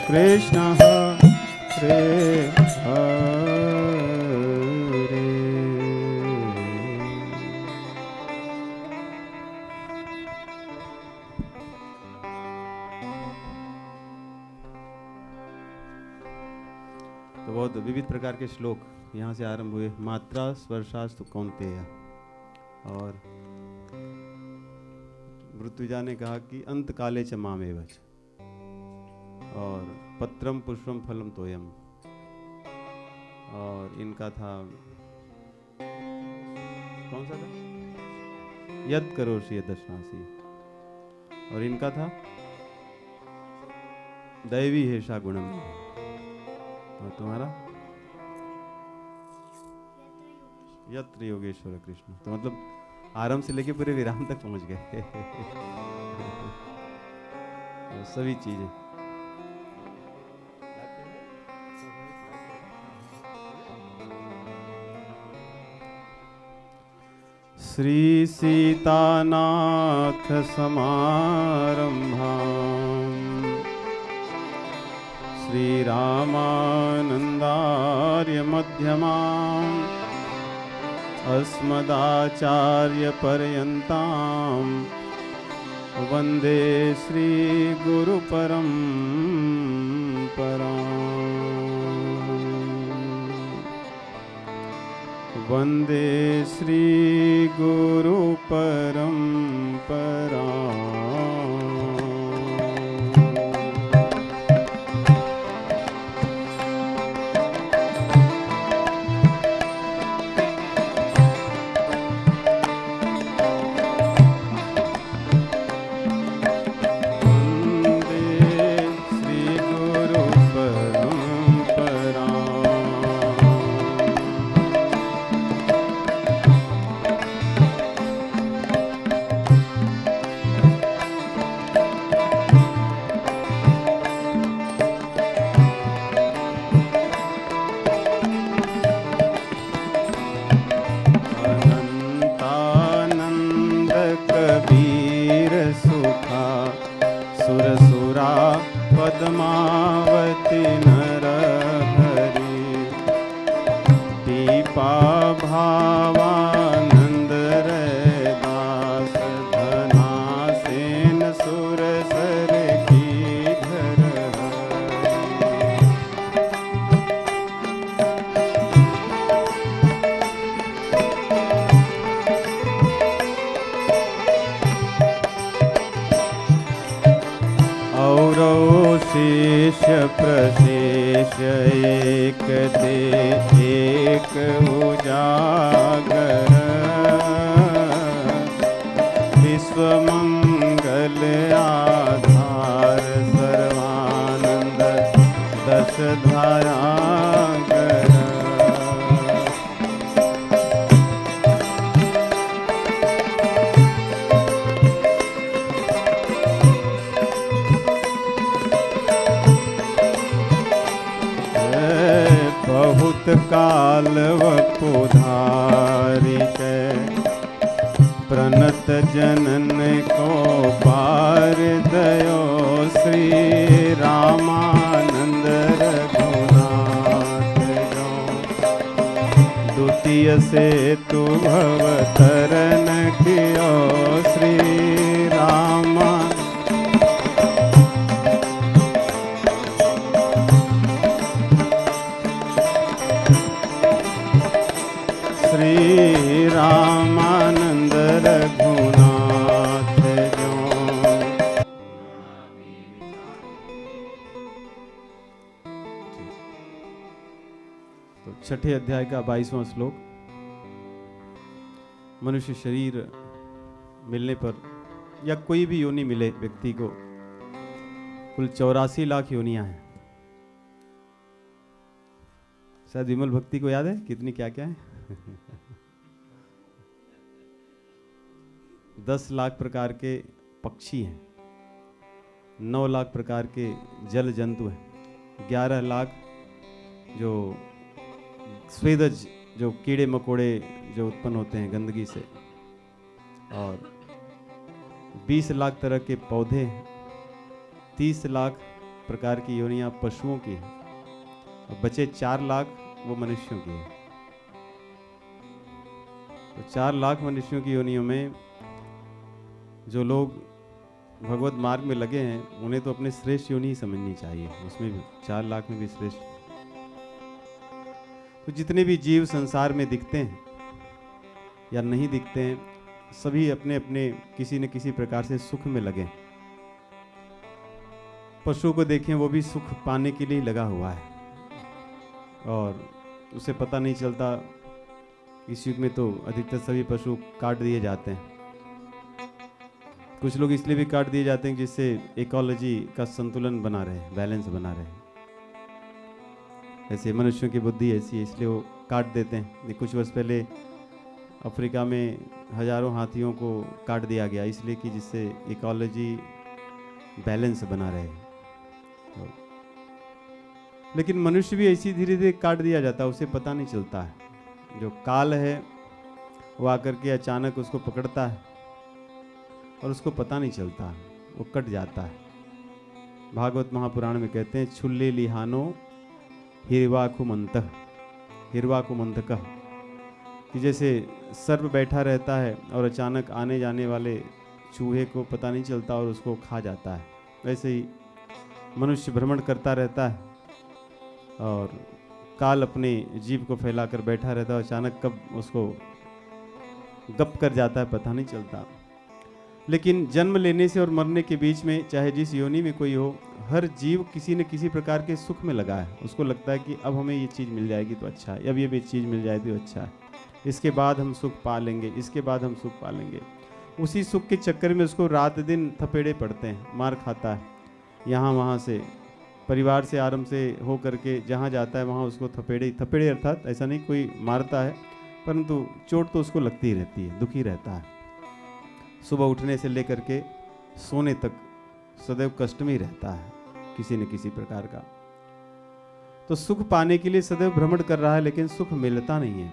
कृष्ण हरे हरे। तो बहुत विविध प्रकार के श्लोक यहाँ से आरंभ हुए। मात्रा स्पर्शास्तु कौन्तेय, और मृत्युजा ने कहा कि अंत काले च मामेव च, और पत्रम पुष्पम फलम तोयम, और इनका था कौन सा था, यद करोषि यदश्नासी, और इनका था दैवी हेषा गुणम, और तुम्हारा यत्र योगेश्वर कृष्ण। तो मतलब आरंभ से लेके पूरे विराम तक पहुंच गए सभी चीजें। श्री सीतानाथ समारंभाम् श्री रामानंदार्य मध्यमाम् अस्मदाचार्य पर्यन्ताम् वन्दे श्री गुरु परम्पराम्, वन्दे श्री गुरु परम्पराम्। सुर सुर पुरा पद्मावती नरहरि दीपा भावानंद रे दास धना सेन सुर सर की घर और शिष्य प्रशेष एक दे एक उजागर विश्व मंगल आधार सर्वानंद दश धारागर बहुत काल वपुधारी के प्रणत जनन को पार दयो श्री रामानंद रघुनाथ जो द्वितीय से तु भव तरन कियो श्री रामा श्री रामानंद रघुनाथ जो। तो छठे अध्याय का 22वां श्लोक। मनुष्य शरीर मिलने पर या कोई भी योनि मिले व्यक्ति को, कुल 84 लाख योनियां हैं। शायद विमल भक्ति को याद है कितनी क्या क्या है। 10 लाख प्रकार के पक्षी हैं, 9 लाख प्रकार के जल जंतु हैं, 11 लाख जो स्वेदज जो कीड़े मकोड़े जो उत्पन्न होते हैं गंदगी से, और 20 लाख तरह के पौधे हैं, 30 लाख प्रकार की योनियां पशुओं की हैं, और बचे 4 लाख वो मनुष्यों की हैं। तो 4 लाख मनुष्यों की योनियों में जो लोग भगवत मार्ग में लगे हैं उन्हें तो अपने श्रेष्ठ योनि ही समझनी चाहिए। उसमें भी 4 लाख में भी श्रेष्ठ। तो जितने भी जीव संसार में दिखते हैं या नहीं दिखते हैं, सभी अपने अपने किसी न किसी प्रकार से सुख में लगे। पशु को देखें, वो भी सुख पाने के लिए लगा हुआ है और उसे पता नहीं चलता। इस युग में तो अधिकतर सभी पशु काट दिए जाते हैं। कुछ लोग इसलिए भी काट दिए जाते हैं जिससे इकोलॉजी का संतुलन बना रहे, बैलेंस बना रहे। ऐसे मनुष्यों की बुद्धि ऐसी है, इसलिए वो काट देते हैं। कुछ वर्ष पहले अफ्रीका में हजारों हाथियों को काट दिया गया, इसलिए कि जिससे इकोलॉजी बैलेंस बना रहे। लेकिन मनुष्य भी ऐसी धीरे धीरे काट दिया जाता है, उसे पता नहीं चलता है। जो काल है वो आकर के अचानक उसको पकड़ता है और उसको पता नहीं चलता, वो कट जाता है। भागवत महापुराण में कहते हैं, छुल्ले लिहानो हिरवाकुमंतः हिरवाकुमंतकः, कि जैसे सर्प बैठा रहता है और अचानक आने जाने वाले चूहे को पता नहीं चलता और उसको खा जाता है, वैसे ही मनुष्य भ्रमण करता रहता है और काल अपने जीव को फैलाकर बैठा रहता है। अचानक कब उसको गप कर जाता है पता नहीं चलता। लेकिन जन्म लेने से और मरने के बीच में, चाहे जिस योनि में कोई हो, हर जीव किसी न किसी प्रकार के सुख में लगा है। उसको लगता है कि अब हमें ये चीज़ मिल जाएगी तो अच्छा है, अब ये भी चीज़ मिल जाएगी तो अच्छा है, इसके बाद हम सुख पा लेंगे, इसके बाद हम सुख पा लेंगे। उसी सुख के चक्कर में उसको रात दिन थपेड़े पड़ते हैं, मार खाता है। यहाँ वहाँ से, परिवार से आरंभ से हो करके जहाँ जाता है वहाँ उसको थपेड़े अर्थात ऐसा नहीं कोई मारता है, परंतु चोट तो उसको लगती ही रहती है, दुखी रहता है। सुबह उठने से लेकर के सोने तक सदैव कष्ट में ही रहता है किसी न किसी प्रकार का। तो सुख पाने के लिए सदैव भ्रमण कर रहा है, लेकिन सुख मिलता नहीं है।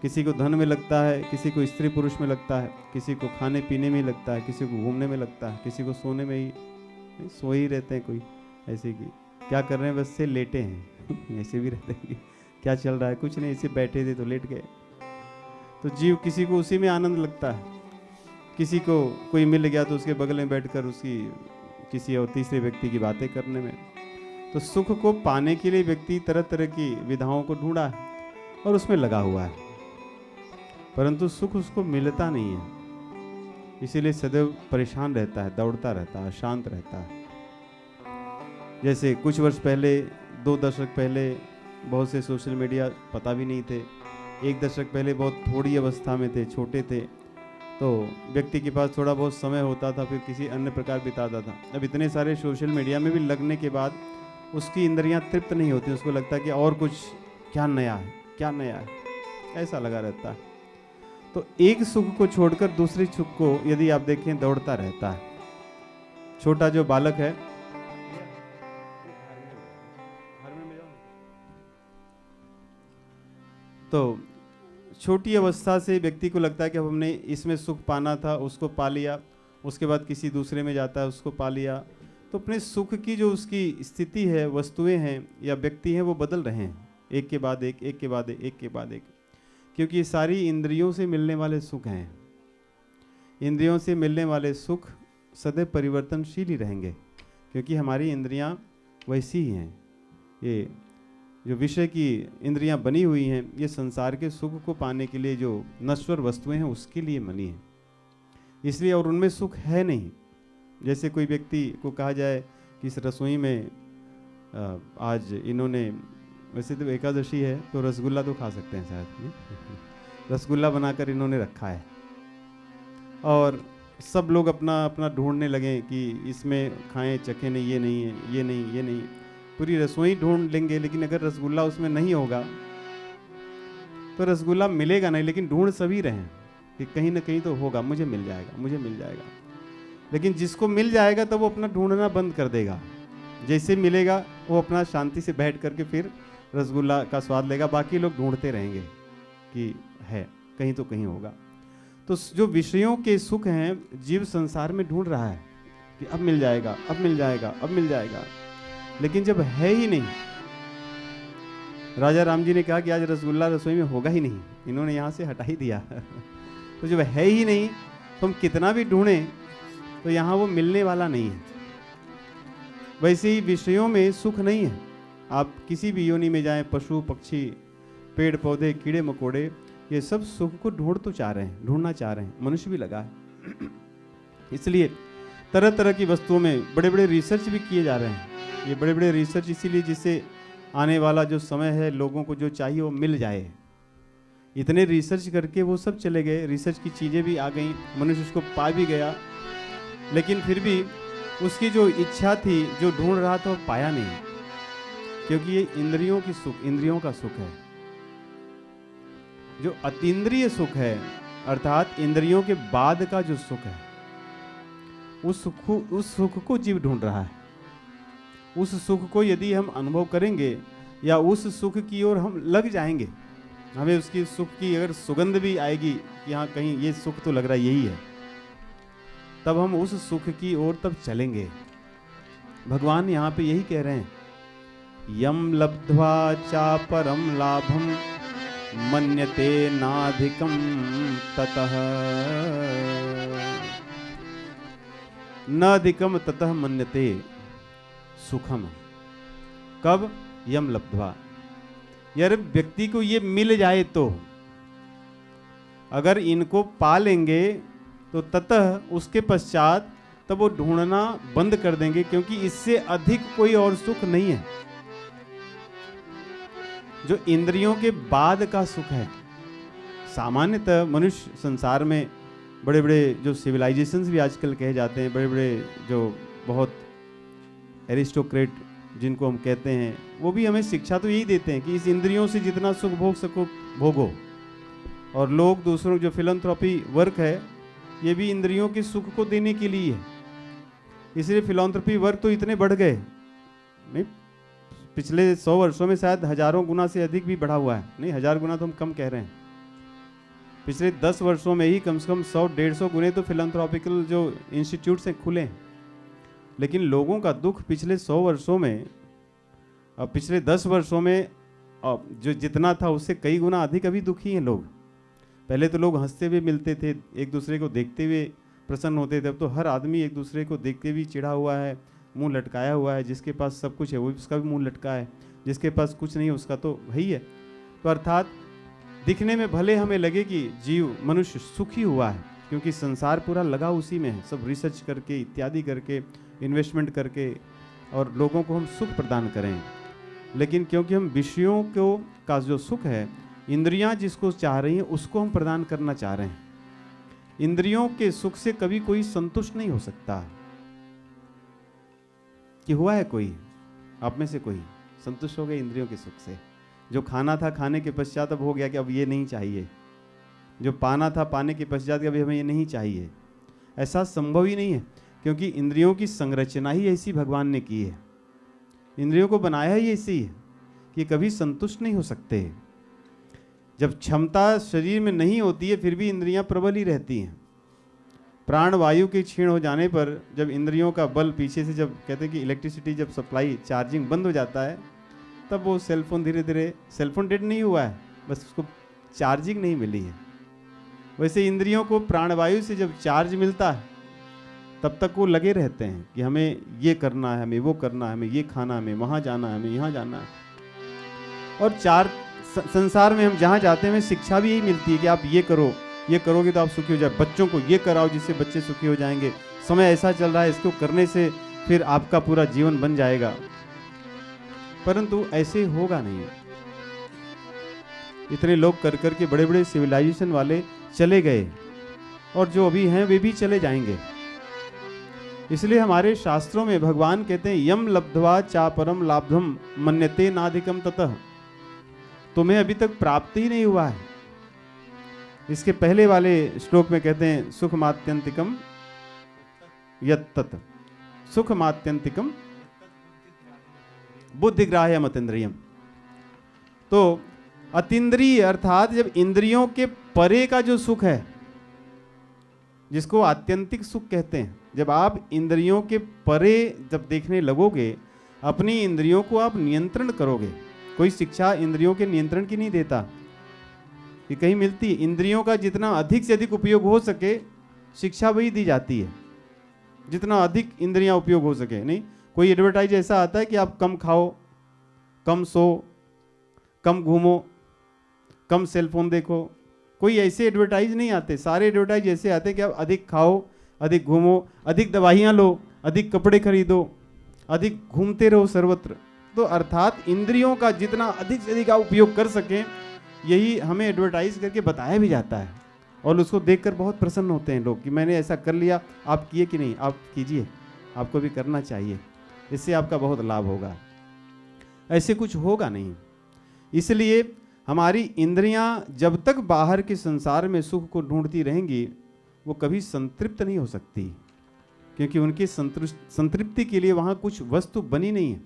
किसी को धन में लगता है, किसी को स्त्री पुरुष में लगता है, किसी को खाने पीने में लगता है, किसी को घूमने में लगता है, किसी को सोने में ही सो ही रहते हैं कोई ऐसे कि क्या कर रहे हैं, बस से लेटे हैं ऐसे भी रहते हैं कि क्या चल रहा है, कुछ नहीं, ऐसे बैठे थे तो लेट गए। तो जीव किसी को उसी में आनंद लगता है, किसी को कोई मिल गया तो उसके बगल में बैठकर उसकी किसी और तीसरे व्यक्ति की बातें करने में। तो सुख को पाने के लिए व्यक्ति तरह तरह की विधाओं को ढूंढा है और उसमें लगा हुआ है, परंतु सुख उसको मिलता नहीं है, इसीलिए सदैव परेशान रहता है, दौड़ता रहता है, शांत रहता है। जैसे कुछ वर्ष पहले, 2 दशक पहले बहुत से सोशल मीडिया पता भी नहीं थे, 1 दशक पहले बहुत थोड़ी अवस्था में थे, छोटे थे, तो व्यक्ति के पास थोड़ा बहुत समय होता था, फिर किसी अन्य प्रकार बिताता था। अब इतने सारे सोशल मीडिया में भी लगने के बाद उसकी इंद्रियां तृप्त नहीं होती, उसको लगता है कि और कुछ क्या नया है, क्या नया है, ऐसा लगा रहता है। तो एक सुख को छोड़कर दूसरे सुख को यदि आप देखें दौड़ता रहता है। छोटा जो बालक है, तो छोटी अवस्था से व्यक्ति को लगता है कि अब हमने इसमें सुख पाना था, उसको पा लिया, उसके बाद किसी दूसरे में जाता है, उसको पा लिया। तो अपने सुख की जो उसकी स्थिति है, वस्तुएं हैं या व्यक्ति हैं, वो बदल रहे हैं, एक के बाद एक, एक के बाद एक, एक के बाद एक, क्योंकि ये सारी इंद्रियों से मिलने वाले सुख हैं। इंद्रियों से मिलने वाले सुख सदैव परिवर्तनशील ही रहेंगे, क्योंकि हमारी इंद्रियां वैसी ही हैं। ये जो विषय की इंद्रियां बनी हुई हैं, ये संसार के सुख को पाने के लिए, जो नश्वर वस्तुएं हैं उसके लिए बनी हैं, इसलिए, और उनमें सुख है नहीं। जैसे कोई व्यक्ति को कहा जाए कि इस रसोई में आज इन्होंने, वैसे तो एकादशी है तो रसगुल्ला तो खा सकते हैं शायद, रसगुल्ला बनाकर इन्होंने रखा है, और सब लोग अपना अपना ढूंढने लगे कि इसमें खाएं चखें, नहीं ये नहीं है, ये नहीं, ये नहीं, पूरी रसोई ढूंढ लेंगे, लेकिन अगर रसगुल्ला उसमें नहीं होगा तो रसगुल्ला मिलेगा नहीं। लेकिन ढूंढ सभी रहे हैं कि कहीं ना कहीं तो होगा, मुझे मिल जाएगा, मुझे मिल जाएगा। लेकिन जिसको मिल जाएगा तब वो अपना ढूंढना बंद कर देगा, जैसे मिलेगा वो अपना शांति से बैठ करके फिर रसगुल्ला का स्वाद लेगा, बाकी लोग ढूंढते रहेंगे कि है, कहीं तो कहीं होगा। तो जो विषयों के सुख हैं, जीव संसार में ढूंढ रहा है कि अब मिल जाएगा, अब मिल जाएगा, अब मिल जाएगा, लेकिन जब है ही नहीं। राजा राम जी ने कहा कि आज रसगुल्ला रसोई में होगा ही नहीं, इन्होंने यहाँ से हटा ही दिया तो जब है ही नहीं तो हम कितना भी ढूंढें तो यहाँ वो मिलने वाला नहीं है। वैसे ही विषयों में सुख नहीं है। आप किसी भी योनि में जाएं, पशु पक्षी, पेड़ पौधे, कीड़े मकोड़े, ये सब सुख को ढूंढना चाह रहे हैं, मनुष्य भी लगा है। इसलिए तरह तरह की वस्तुओं में बड़े बड़े रिसर्च भी किए जा रहे हैं। ये बड़े बड़े रिसर्च इसीलिए जिससे आने वाला जो समय है, लोगों को जो चाहिए वो मिल जाए। इतने रिसर्च करके वो सब चले गए, रिसर्च की चीज़ें भी आ गई, मनुष्य उसको पा भी गया, लेकिन फिर भी उसकी जो इच्छा थी, जो ढूंढ रहा था, वो पाया नहीं, क्योंकि ये इंद्रियों की सुख, इंद्रियों का सुख है। जो अतीन्द्रिय सुख है, अर्थात इंद्रियों के बाद का जो सुख है, उस सुख को जीव ढूंढ रहा है। उस सुख को यदि हम अनुभव करेंगे या उस सुख की ओर हम लग जाएंगे, हमें उसकी सुख की अगर सुगंध भी आएगी कि हाँ कहीं ये सुख तो लग रहा है यही है, तब हम उस सुख की ओर तब चलेंगे। भगवान यहाँ पे यही कह रहे हैं, यम लब्ध्वा चा परम लाभम मन्यते नाधिकम ततः, नाधिकम ततः मन्यते सुखम। कब? यम लब्ध्वा, यार व्यक्ति को ये मिल जाए तो, अगर इनको पा लेंगे तो ततः उसके पश्चात तब वो ढूंढना बंद कर देंगे, क्योंकि इससे अधिक कोई और सुख नहीं है। जो इंद्रियों के बाद का सुख है, सामान्यतः मनुष्य संसार में बड़े बड़े जो सिविलाइजेशंस भी आजकल कहे जाते हैं, बड़े बड़े जो बहुत एरिस्टोक्रेट जिनको हम कहते हैं, वो भी हमें शिक्षा तो यही देते हैं कि इस इंद्रियों से जितना सुख भोग सको भोगो। और लोग दूसरों, जो फिलैंथ्रोपी वर्क है, ये भी इंद्रियों के सुख को देने के लिए है। इसलिए फिलैंथ्रोपी वर्क तो इतने बढ़ गए, नहीं पिछले 100 वर्षों में शायद हजारों गुना से अधिक भी बढ़ा हुआ है, नहीं 1000 गुना तो हम कम कह रहे हैं। पिछले 10 वर्षों में ही कम से कम 100-150 गुने तो फिलैंथ्रोपिकल जो इंस्टीट्यूट्स हैं खुले हैं। लेकिन लोगों का दुख पिछले 100 वर्षों में, पिछले 10 वर्षों में जो जितना था उससे कई गुना अधिक अभी दुखी हैं लोग। पहले तो लोग हंसते हुए मिलते थे, एक दूसरे को देखते हुए प्रसन्न होते थे। अब तो हर आदमी एक दूसरे को देखते हुए चिढ़ा हुआ है, मुंह लटकाया हुआ है। जिसके पास सब कुछ है वो उसका भी मुंह लटका है, जिसके पास कुछ नहीं है उसका तो वही है। तो अर्थात दिखने में भले हमें लगे कि जीव मनुष्य सुखी हुआ है, क्योंकि संसार पूरा लगा उसी में है, सब रिसर्च करके इत्यादि करके इन्वेस्टमेंट करके और लोगों को हम सुख प्रदान करें। लेकिन क्योंकि हम विषयों को का जो सुख है, इंद्रियां जिसको चाह रही हैं उसको हम प्रदान करना चाह रहे हैं। इंद्रियों के सुख से कभी कोई संतुष्ट नहीं हो सकता। कि हुआ है कोई आप में से कोई संतुष्ट हो गए इंद्रियों के सुख से? जो खाना था खाने के पश्चात अब हो गया कि अब ये नहीं चाहिए, जो पाना था पाने के पश्चात अभी हमें ये नहीं चाहिए, ऐसा संभव ही नहीं है। क्योंकि इंद्रियों की संरचना ही ऐसी भगवान ने की है, इंद्रियों को बनाया ही ऐसी है कि कभी संतुष्ट नहीं हो सकते। जब क्षमता शरीर में नहीं होती है फिर भी इंद्रियां प्रबल ही रहती हैं। प्राण वायु के क्षीण हो जाने पर जब इंद्रियों का बल पीछे से, जब कहते हैं कि इलेक्ट्रिसिटी जब सप्लाई चार्जिंग बंद हो जाता है, तब वो सेलफोन धीरे धीरे, सेलफोन डेड नहीं हुआ है, बस उसको चार्जिंग नहीं मिली है। वैसे इंद्रियों को प्राणवायु से जब चार्ज मिलता है तब तक वो लगे रहते हैं कि हमें ये करना है, हमें वो करना है, हमें ये खाना है, हमें वहाँ जाना है, हमें यहाँ जाना है। और संसार में हम जहाँ जाते हैं हमें शिक्षा भी यही मिलती है कि आप ये करो, ये करोगे तो आप सुखी हो जाए। बच्चों को ये कराओ जिससे बच्चे सुखी हो जाएंगे, समय ऐसा चल रहा है, इसको करने से फिर आपका पूरा जीवन बन जाएगा। परंतु ऐसे होगा नहीं। इतने लोग कर कर के बड़े बड़े सिविलाइजेशन वाले चले गए और जो अभी हैं वे भी चले जाएंगे। इसलिए हमारे शास्त्रों में भगवान कहते हैं यम लब्ध्वा चापरम लाभम मन्यते नाधिकम ततः, तुम्हें अभी तक प्राप्त ही नहीं हुआ है। इसके पहले वाले श्लोक में कहते हैं सुखमात्यंतिकम यत्तत्, सुखमात्यंतिकम बुद्धिग्राह्यम अतीन्द्रियम। तो अतीन्द्रिय अर्थात जब इंद्रियों के परे का जो सुख है, जिसको आत्यंतिक सुख कहते हैं, जब आप इंद्रियों के परे जब देखने लगोगे, अपनी इंद्रियों को आप नियंत्रण करोगे। कोई शिक्षा इंद्रियों के नियंत्रण की नहीं देता, ये कहीं मिलती है। इंद्रियों का जितना अधिक से अधिक उपयोग हो सके शिक्षा वही दी जाती है, जितना अधिक इंद्रियां उपयोग हो सके। नहीं कोई एडवर्टाइज ऐसा आता है कि आप कम खाओ, कम सो, कम घूमो, कम सेलफोन देखो, कोई ऐसे एडवर्टाइज नहीं आते। सारे एडवर्टाइज ऐसे आते हैं कि आप अधिक खाओ, अधिक घूमो, अधिक दवाइयाँ लो, अधिक कपड़े खरीदो, अधिक घूमते रहो सर्वत्र। तो अर्थात इंद्रियों का जितना अधिक से अधिक आप उपयोग कर सकें, यही हमें एडवर्टाइज करके बताया भी जाता है। और उसको देखकर बहुत प्रसन्न होते हैं लोग कि मैंने ऐसा कर लिया, आप किए कि नहीं, आप कीजिए, आपको भी करना चाहिए, इससे आपका बहुत लाभ होगा। ऐसे कुछ होगा नहीं। इसलिए हमारी इंद्रियां जब तक बाहर के संसार में सुख को ढूंढती रहेंगी, वो कभी संतृप्त नहीं हो सकती, क्योंकि उनकी संतृप्ति के लिए वहाँ कुछ वस्तु बनी नहीं है।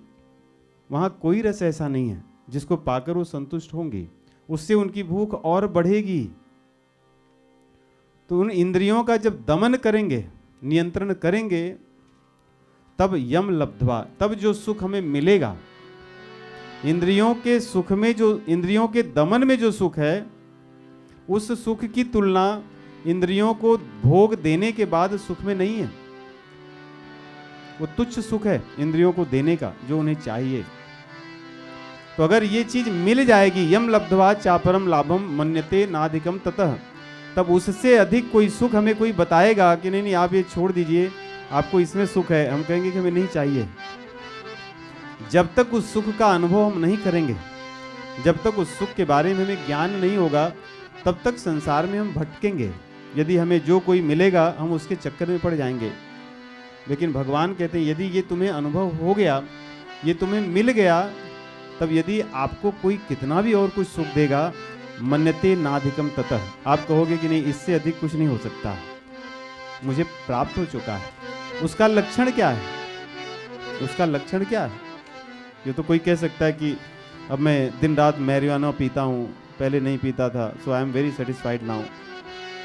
वहाँ कोई रस ऐसा नहीं है जिसको पाकर वो संतुष्ट होंगी, उससे उनकी भूख और बढ़ेगी। तो उन इंद्रियों का जब दमन करेंगे, नियंत्रण करेंगे, तब यम लब्ध्वा, तब जो सुख हमें मिलेगा, इंद्रियों के सुख में जो, इंद्रियों के दमन में जो सुख है, उस सुख की तुलना इंद्रियों को भोग देने के बाद सुख में नहीं है। वो तुच्छ सुख है इंद्रियों को देने का, जो उन्हें चाहिए। तो अगर ये चीज मिल जाएगी, यम लब्ध्वा चापरम लाभम मन्यते नाधिकम ततः, तब उससे अधिक कोई सुख हमें कोई बताएगा कि नहीं नहीं आप ये छोड़ दीजिए, आपको इसमें सुख है, हम कहेंगे कि हमें नहीं चाहिए। जब तक उस सुख का अनुभव हम नहीं करेंगे, जब तक उस सुख के बारे में हमें ज्ञान नहीं होगा, तब तक संसार में हम भटकेंगे। यदि हमें जो कोई मिलेगा हम उसके चक्कर में पड़ जाएंगे। लेकिन भगवान कहते हैं यदि ये तुम्हें अनुभव हो गया, ये तुम्हें मिल गया, तब यदि आपको कोई कितना भी और कुछ सुख देगा, मन्यते नाधिकम ततः, आप कहोगे कि नहीं इससे अधिक कुछ नहीं हो सकता, मुझे प्राप्त हो चुका है। उसका लक्षण क्या है? उसका लक्षण क्या है? ये तो कोई कह सकता है कि अब मैं दिन रात मैरिजुआना पीता हूँ, पहले नहीं पीता था, so I am very satisfied now,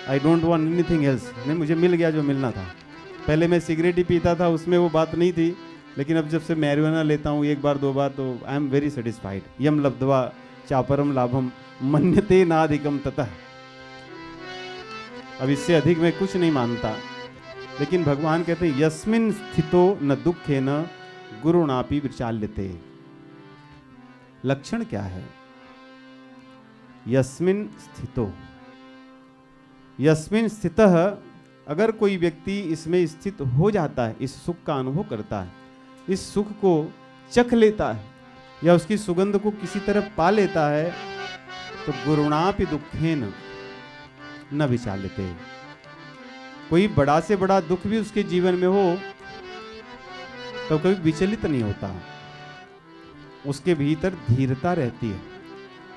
I don't want anything else. नहीं, मुझे मिल गया जो मिलना था। पहले मैं सिगरेट ही पीता था, उसमें वो बात नहीं थी, लेकिन अब जब से मैरिजुआना लेता हूँ एक बार दो बार तो आई एम वेरी सेटिस्फाइड। यम लब्ध्वा चापरम लाभम मन्यते नाधिकम ततः। अब इससे अधिक मैं कुछ नहीं मानता। लेकिन भगवान कहते हैं यस्मिन स्थितो न दुखे न गुरुणापि विचाल्यते। लक्षण क्या है? यस्मिन स्थितो, यस्मिन स्थितः, अगर कोई व्यक्ति इसमें स्थित हो जाता है, इस सुख का अनुभव करता है, इस सुख को चख लेता है या उसकी सुगंध को किसी तरह पा लेता है, तो गुरुणापि दुखेन न विचाल्यते। कोई बड़ा से बड़ा दुख भी उसके जीवन में हो तो कभी विचलित नहीं होता, उसके भीतर धीरता रहती है।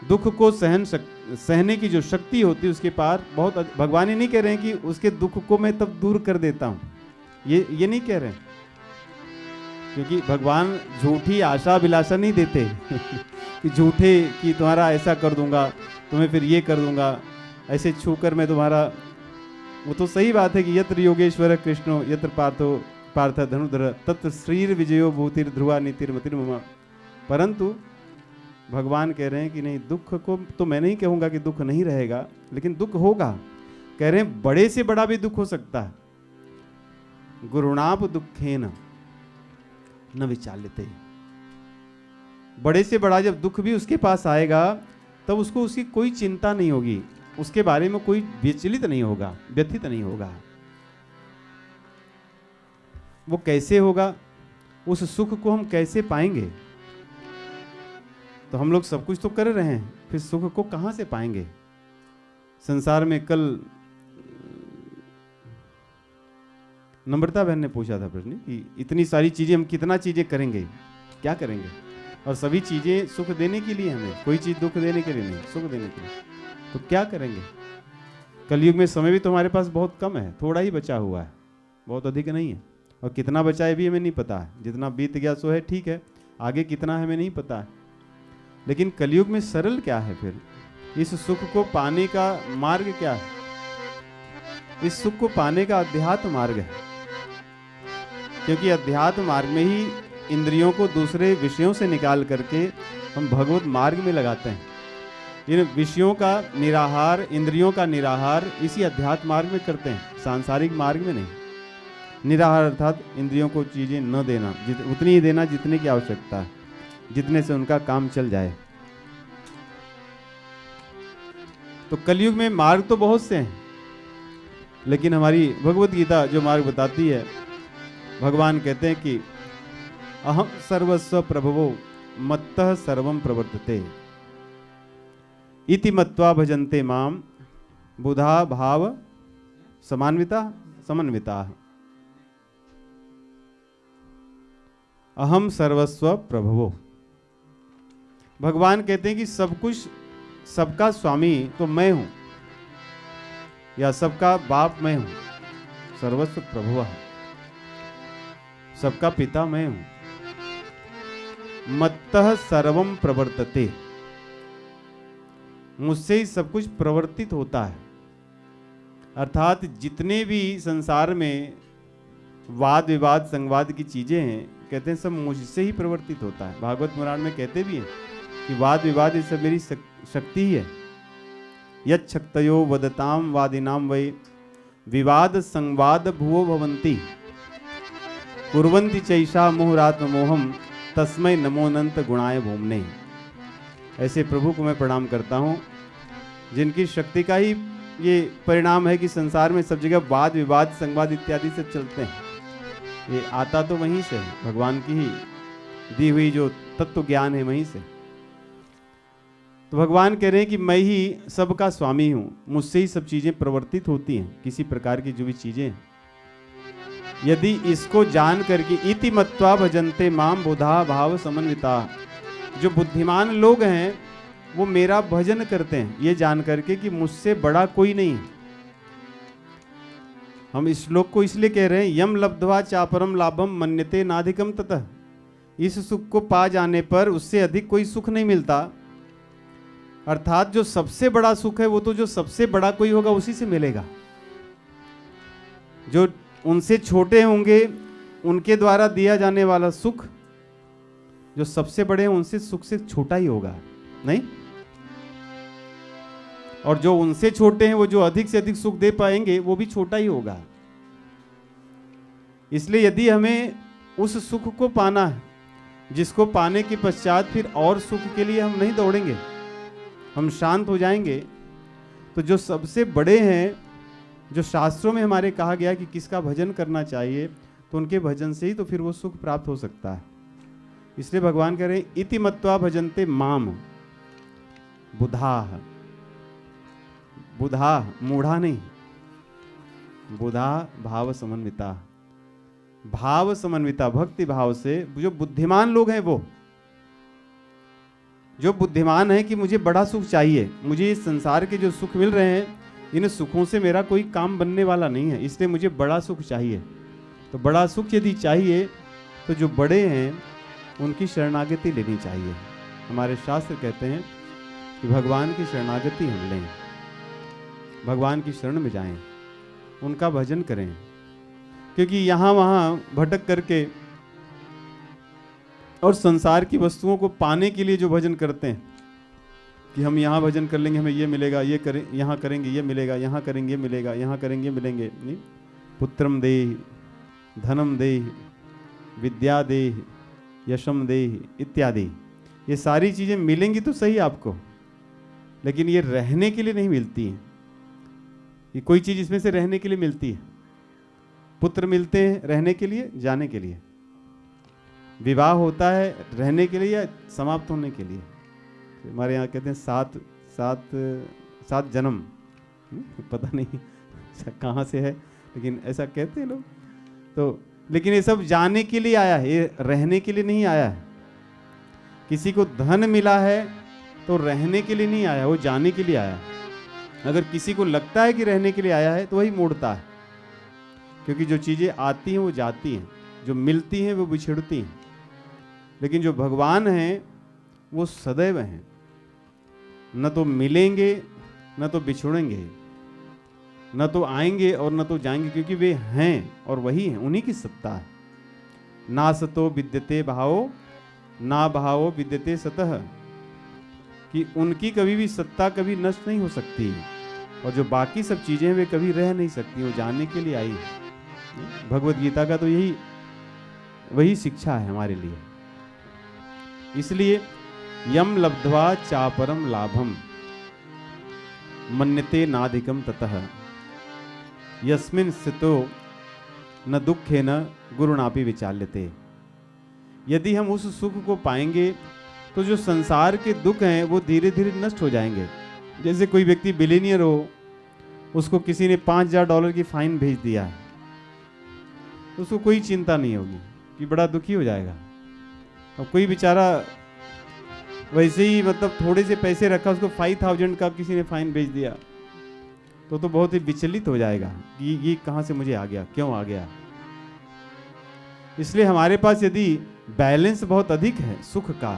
दुख को सहने की जो शक्ति होती है उसके पार बहुत। भगवान ये नहीं कह रहे हैं कि उसके दुख को मैं तब दूर कर देता हूं, ये नहीं कह रहे हैं, क्योंकि भगवान झूठी आशा अभिलाषा नहीं देते कि झूठे कि तुम्हारा ऐसा कर दूंगा, तुम्हें फिर ये कर दूंगा, ऐसे छूकर मैं तुम्हारा। वो तो सही बात है कि यत्र योगेश्वर कृष्णो यत्र पार्थ धनुधर तत्र श्रीर विजयो भूतिर ध्रुवा नीतिर्मतिर्मम। परंतु भगवान कह रहे हैं कि नहीं, दुख को तो मैं नहीं कहूंगा कि दुख नहीं रहेगा, लेकिन दुख होगा। कह रहे हैं बड़े से बड़ा भी दुख हो सकता है। गुरुणाप दुखेन न विचाल्यते। बड़े से बड़ा जब दुख भी उसके पास आएगा तब उसको उसकी कोई चिंता नहीं होगी, उसके बारे में कोई विचलित नहीं होगा, व्यथित नहीं होगा। वो कैसे होगा? उस सुख को हम कैसे पाएंगे? तो हम लोग सब कुछ तो कर रहे हैं, फिर सुख को कहां से पाएंगे? संसार में कल नम्रता बहन ने पूछा था प्रश्न कि इतनी सारी चीजें हम कितना चीजें करेंगे, क्या करेंगे? और सभी चीजें सुख देने के लिए, हमें कोई चीज दुख देने के लिए नहीं, सुख देने के लिए। तो क्या करेंगे? कलयुग में समय भी तो हमारे पास बहुत कम है, थोड़ा ही बचा हुआ है, बहुत अधिक नहीं है। और कितना बचा है भी हमें नहीं पता है। जितना बीत गया सो है, ठीक है, आगे कितना है हमें नहीं पता है। लेकिन कलयुग में सरल क्या है फिर? इस सुख को पाने का मार्ग क्या है? इस सुख को पाने का अध्यात्म मार्ग है, क्योंकि अध्यात्म मार्ग में ही इंद्रियों को दूसरे विषयों से निकाल करके हम भगवत मार्ग में लगाते हैं। इन विषयों का निराहार, इंद्रियों का निराहार इसी अध्यात्म मार्ग में करते हैं, सांसारिक मार्ग में नहीं। निराहार अर्थात इंद्रियों को चीजें न देना, उतनी ही देना जितने की आवश्यकता है, जितने से उनका काम चल जाए। तो कलयुग में मार्ग तो बहुत से हैं, लेकिन हमारी भगवत गीता जो मार्ग बताती है, भगवान कहते हैं कि अहम सर्वस्व प्रभवो मत्तः सर्वम प्रवर्तते इति मत्वा भजन्ते माम बुधा भाव समन्विता। अहम सर्वस्व प्रभवो। भगवान कहते हैं कि सब कुछ, सबका स्वामी तो मैं हूं, या सबका बाप मैं हूं। सर्वस्व प्रभुः, सबका पिता मैं हूं। मत्तः सर्वम प्रवर्तते, मुझसे ही सब कुछ प्रवर्तित होता है। अर्थात जितने भी संसार में वाद विवाद संवाद की चीजें हैं, कहते हैं सब मुझसे ही प्रवर्तित होता है। भागवत पुराण में कहते भी हैं कि वाद विवाद ये सब मेरी शक्ति ही है। यत् शक्तयो वदताम वादिनाम वै विवाद संवाद भुवो भवन्ति कुर्वन्ति चैषा मोहरात्म मोहम तस्मै नमोनंत गुणाय भूमने। ऐसे प्रभु को मैं प्रणाम करता हूँ, जिनकी शक्ति का ही ये परिणाम है कि संसार में सब जगह वाद विवाद संवाद इत्यादि सब चलते हैं। ये आता तो वहीं से है, भगवान की ही दी हुई जो तत्व ज्ञान है वहीं से। तो भगवान कह रहे हैं कि मैं ही सबका स्वामी हूँ, मुझसे ही सब चीजें प्रवर्तित होती हैं, किसी प्रकार की जो भी चीजें हैं। यदि इसको जान करके इति मत्वा भजन्ते माम बुधा भाव समन्विता, जो बुद्धिमान लोग हैं वो मेरा भजन करते हैं, ये जान करके कि मुझसे बड़ा कोई नहीं है। हम इस श्लोक को इसलिए कह रहे हैं, यम लब्ध्वा चापरम लाभम मन्यते नाधिकम ततः। इस सुख को पा जाने पर उससे अधिक कोई सुख नहीं मिलता। अर्थात जो सबसे बड़ा सुख है वो तो जो सबसे बड़ा कोई होगा उसी से मिलेगा। जो उनसे छोटे होंगे उनके द्वारा दिया जाने वाला सुख जो सबसे बड़े हैं उनसे सुख से छोटा ही होगा, नहीं? और जो उनसे छोटे हैं वो जो अधिक से अधिक सुख दे पाएंगे वो भी छोटा ही होगा। इसलिए यदि हमें उस सुख को पाना है जिसको पाने के पश्चात फिर और सुख के लिए हम नहीं दौड़ेंगे, हम शांत हो जाएंगे, तो जो सबसे बड़े हैं, जो शास्त्रों में हमारे कहा गया कि किसका भजन करना चाहिए, तो उनके भजन से ही तो फिर वो सुख प्राप्त हो सकता है। इसलिए भगवान कह रहे हैं इति मत्वा भजन्ते माम बुधाः, बुधा मूढ़ा नहीं, बुधा भाव समन्विता, भाव समन्विता, भक्ति भाव से जो बुद्धिमान लोग हैं, वो जो बुद्धिमान है कि मुझे बड़ा सुख चाहिए, मुझे इस संसार के जो सुख मिल रहे हैं इन सुखों से मेरा कोई काम बनने वाला नहीं है, इसलिए मुझे बड़ा सुख चाहिए। तो बड़ा सुख यदि चाहिए तो जो बड़े हैं उनकी शरणागति लेनी चाहिए। हमारे शास्त्र कहते हैं कि भगवान की शरणागति हम लें, भगवान की शरण में जाएं, उनका भजन करें, क्योंकि यहाँ वहाँ भटक करके और संसार की वस्तुओं को पाने के लिए जो भजन करते हैं कि हम यहाँ भजन कर लेंगे हमें ये मिलेगा, ये करें, यहाँ करेंगे ये मिलेगा, यहाँ करेंगे ये मिलेगा, यहाँ करेंगे मिलेंगे, नहीं? पुत्रम देहि, धनम देहि, विद्या देहि, यशम देहि इत्यादि, ये सारी चीज़ें मिलेंगी तो सही आपको, लेकिन ये रहने के लिए नहीं मिलती हैं। ये कोई चीज़ इसमें से रहने के लिए मिलती है। पुत्र मिलते हैं रहने के लिए, जाने के लिए। विवाह होता है रहने के लिए या समाप्त होने के लिए। तो हमारे यहाँ कहते हैं सात जन्म, पता नहीं कहाँ से है, लेकिन ऐसा कहते हैं लोग। तो लेकिन ये सब जाने के लिए आया है, ये रहने के लिए नहीं आया है। किसी को धन मिला है तो रहने के लिए नहीं आया, वो जाने के लिए आया है। अगर किसी को लगता है कि रहने के लिए आया है तो वही मोड़ता है, क्योंकि जो चीज़ें आती हैं वो जाती हैं, जो मिलती हैं वो बिछड़ती हैं। लेकिन जो भगवान हैं वो सदैव हैं, न तो मिलेंगे न तो बिछुड़ेंगे, न तो आएंगे और न तो जाएंगे, क्योंकि वे हैं और वही हैं, उन्हीं की सत्ता है। ना सतो विद्यते भावो ना भावो विद्यते सतः, कि उनकी कभी भी सत्ता कभी नष्ट नहीं हो सकती, और जो बाकी सब चीजें वे कभी रह नहीं सकती, वो जानने के लिए आई है। भगवत गीता का तो यही वही शिक्षा है हमारे लिए। इसलिए यम लब्ध्वा चापरम लाभम मन्यते नाधिकम ततः यस्मिन् स्थितो न दुखे न गुरुणापि विचाल्यते। यदि हम उस सुख को पाएंगे तो जो संसार के दुख हैं वो धीरे धीरे नष्ट हो जाएंगे। जैसे कोई व्यक्ति बिलियनियर हो, उसको किसी ने $5000 की फाइन भेज दिया है, तो उसको कोई चिंता नहीं होगी कि बड़ा दुखी हो जाएगा। और कोई बेचारा वैसे ही मतलब थोड़े से पैसे रखा, उसको 5000 का किसी ने फाइन भेज दिया, तो बहुत ही विचलित हो जाएगा कि ये कहाँ से मुझे आ गया, क्यों आ गया। इसलिए हमारे पास यदि बैलेंस बहुत अधिक है सुख का,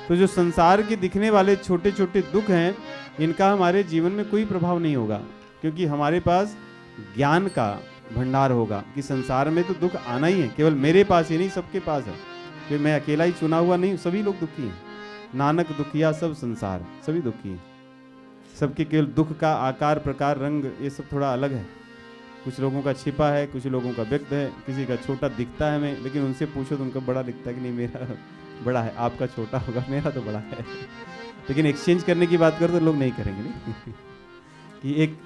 तो जो संसार के दिखने वाले छोटे छोटे दुख हैं इनका हमारे जीवन में कोई प्रभाव नहीं होगा, क्योंकि हमारे पास ज्ञान का भंडार होगा कि संसार में तो दुख आना ही है, केवल मेरे पास ही नहीं सबके पास है, कि मैं अकेला ही चुना हुआ नहीं, सभी लोग दुखी हैं। नानक दुखिया सब संसार, सभी दुखी हैं। सबके केवल दुख का आकार प्रकार रंग ये सब थोड़ा अलग है, कुछ लोगों का छिपा है, कुछ लोगों का व्यक्त है, किसी का छोटा दिखता है हमें, लेकिन उनसे पूछो तो उनका बड़ा दिखता है कि नहीं मेरा बड़ा है, आपका छोटा होगा, मेरा तो बड़ा है। लेकिन एक्सचेंज करने की बात करो तो लोग नहीं करेंगे, नहीं कि एक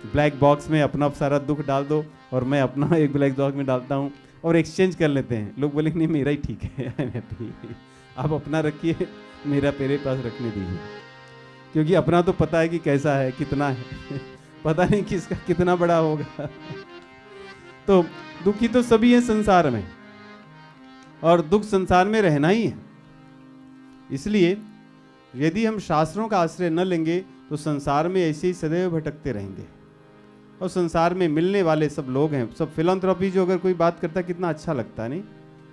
ब्लैक बॉक्स में अपना सारा दुख डाल दो और मैं अपना एक ब्लैक बॉक्स में डालता हूँ और एक्सचेंज कर लेते हैं। लोग बोलेंगे नहीं मेरा ही ठीक है, ठीक, आप अपना रखिए, मेरा मेरे पास रखने दीजिए, क्योंकि अपना तो पता है कि कैसा है, कितना है, पता नहीं किसका कितना बड़ा होगा। तो दुखी तो सभी है संसार में, और दुख संसार में रहना ही है। इसलिए यदि हम शास्त्रों का आश्रय न लेंगे तो संसार में ऐसे ही सदैव भटकते रहेंगे। और संसार में मिलने वाले सब लोग हैं, सब फिलैंथ्रोपी जो अगर कोई बात करता है कितना अच्छा लगता है, नहीं?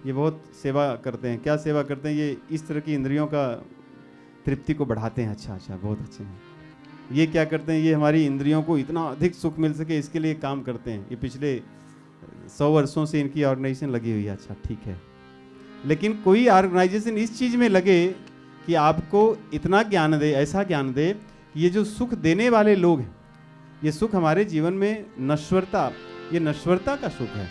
ये बहुत सेवा करते हैं। क्या सेवा करते हैं? ये इस तरह की इंद्रियों का तृप्ति को बढ़ाते हैं। अच्छा अच्छा, बहुत अच्छे हैं। ये क्या करते हैं? ये हमारी इंद्रियों को इतना अधिक सुख मिल सके इसके लिए काम करते हैं। ये पिछले 100 वर्षों से इनकी ऑर्गेनाइजेशन लगी हुई है, अच्छा ठीक है, लेकिन कोई ऑर्गेनाइजेशन इस चीज़ में लगे कि आपको इतना ज्ञान दे, ऐसा ज्ञान दे कि ये जो सुख देने वाले लोग हैं, ये सुख हमारे जीवन में नश्वरता, ये नश्वरता का सुख है,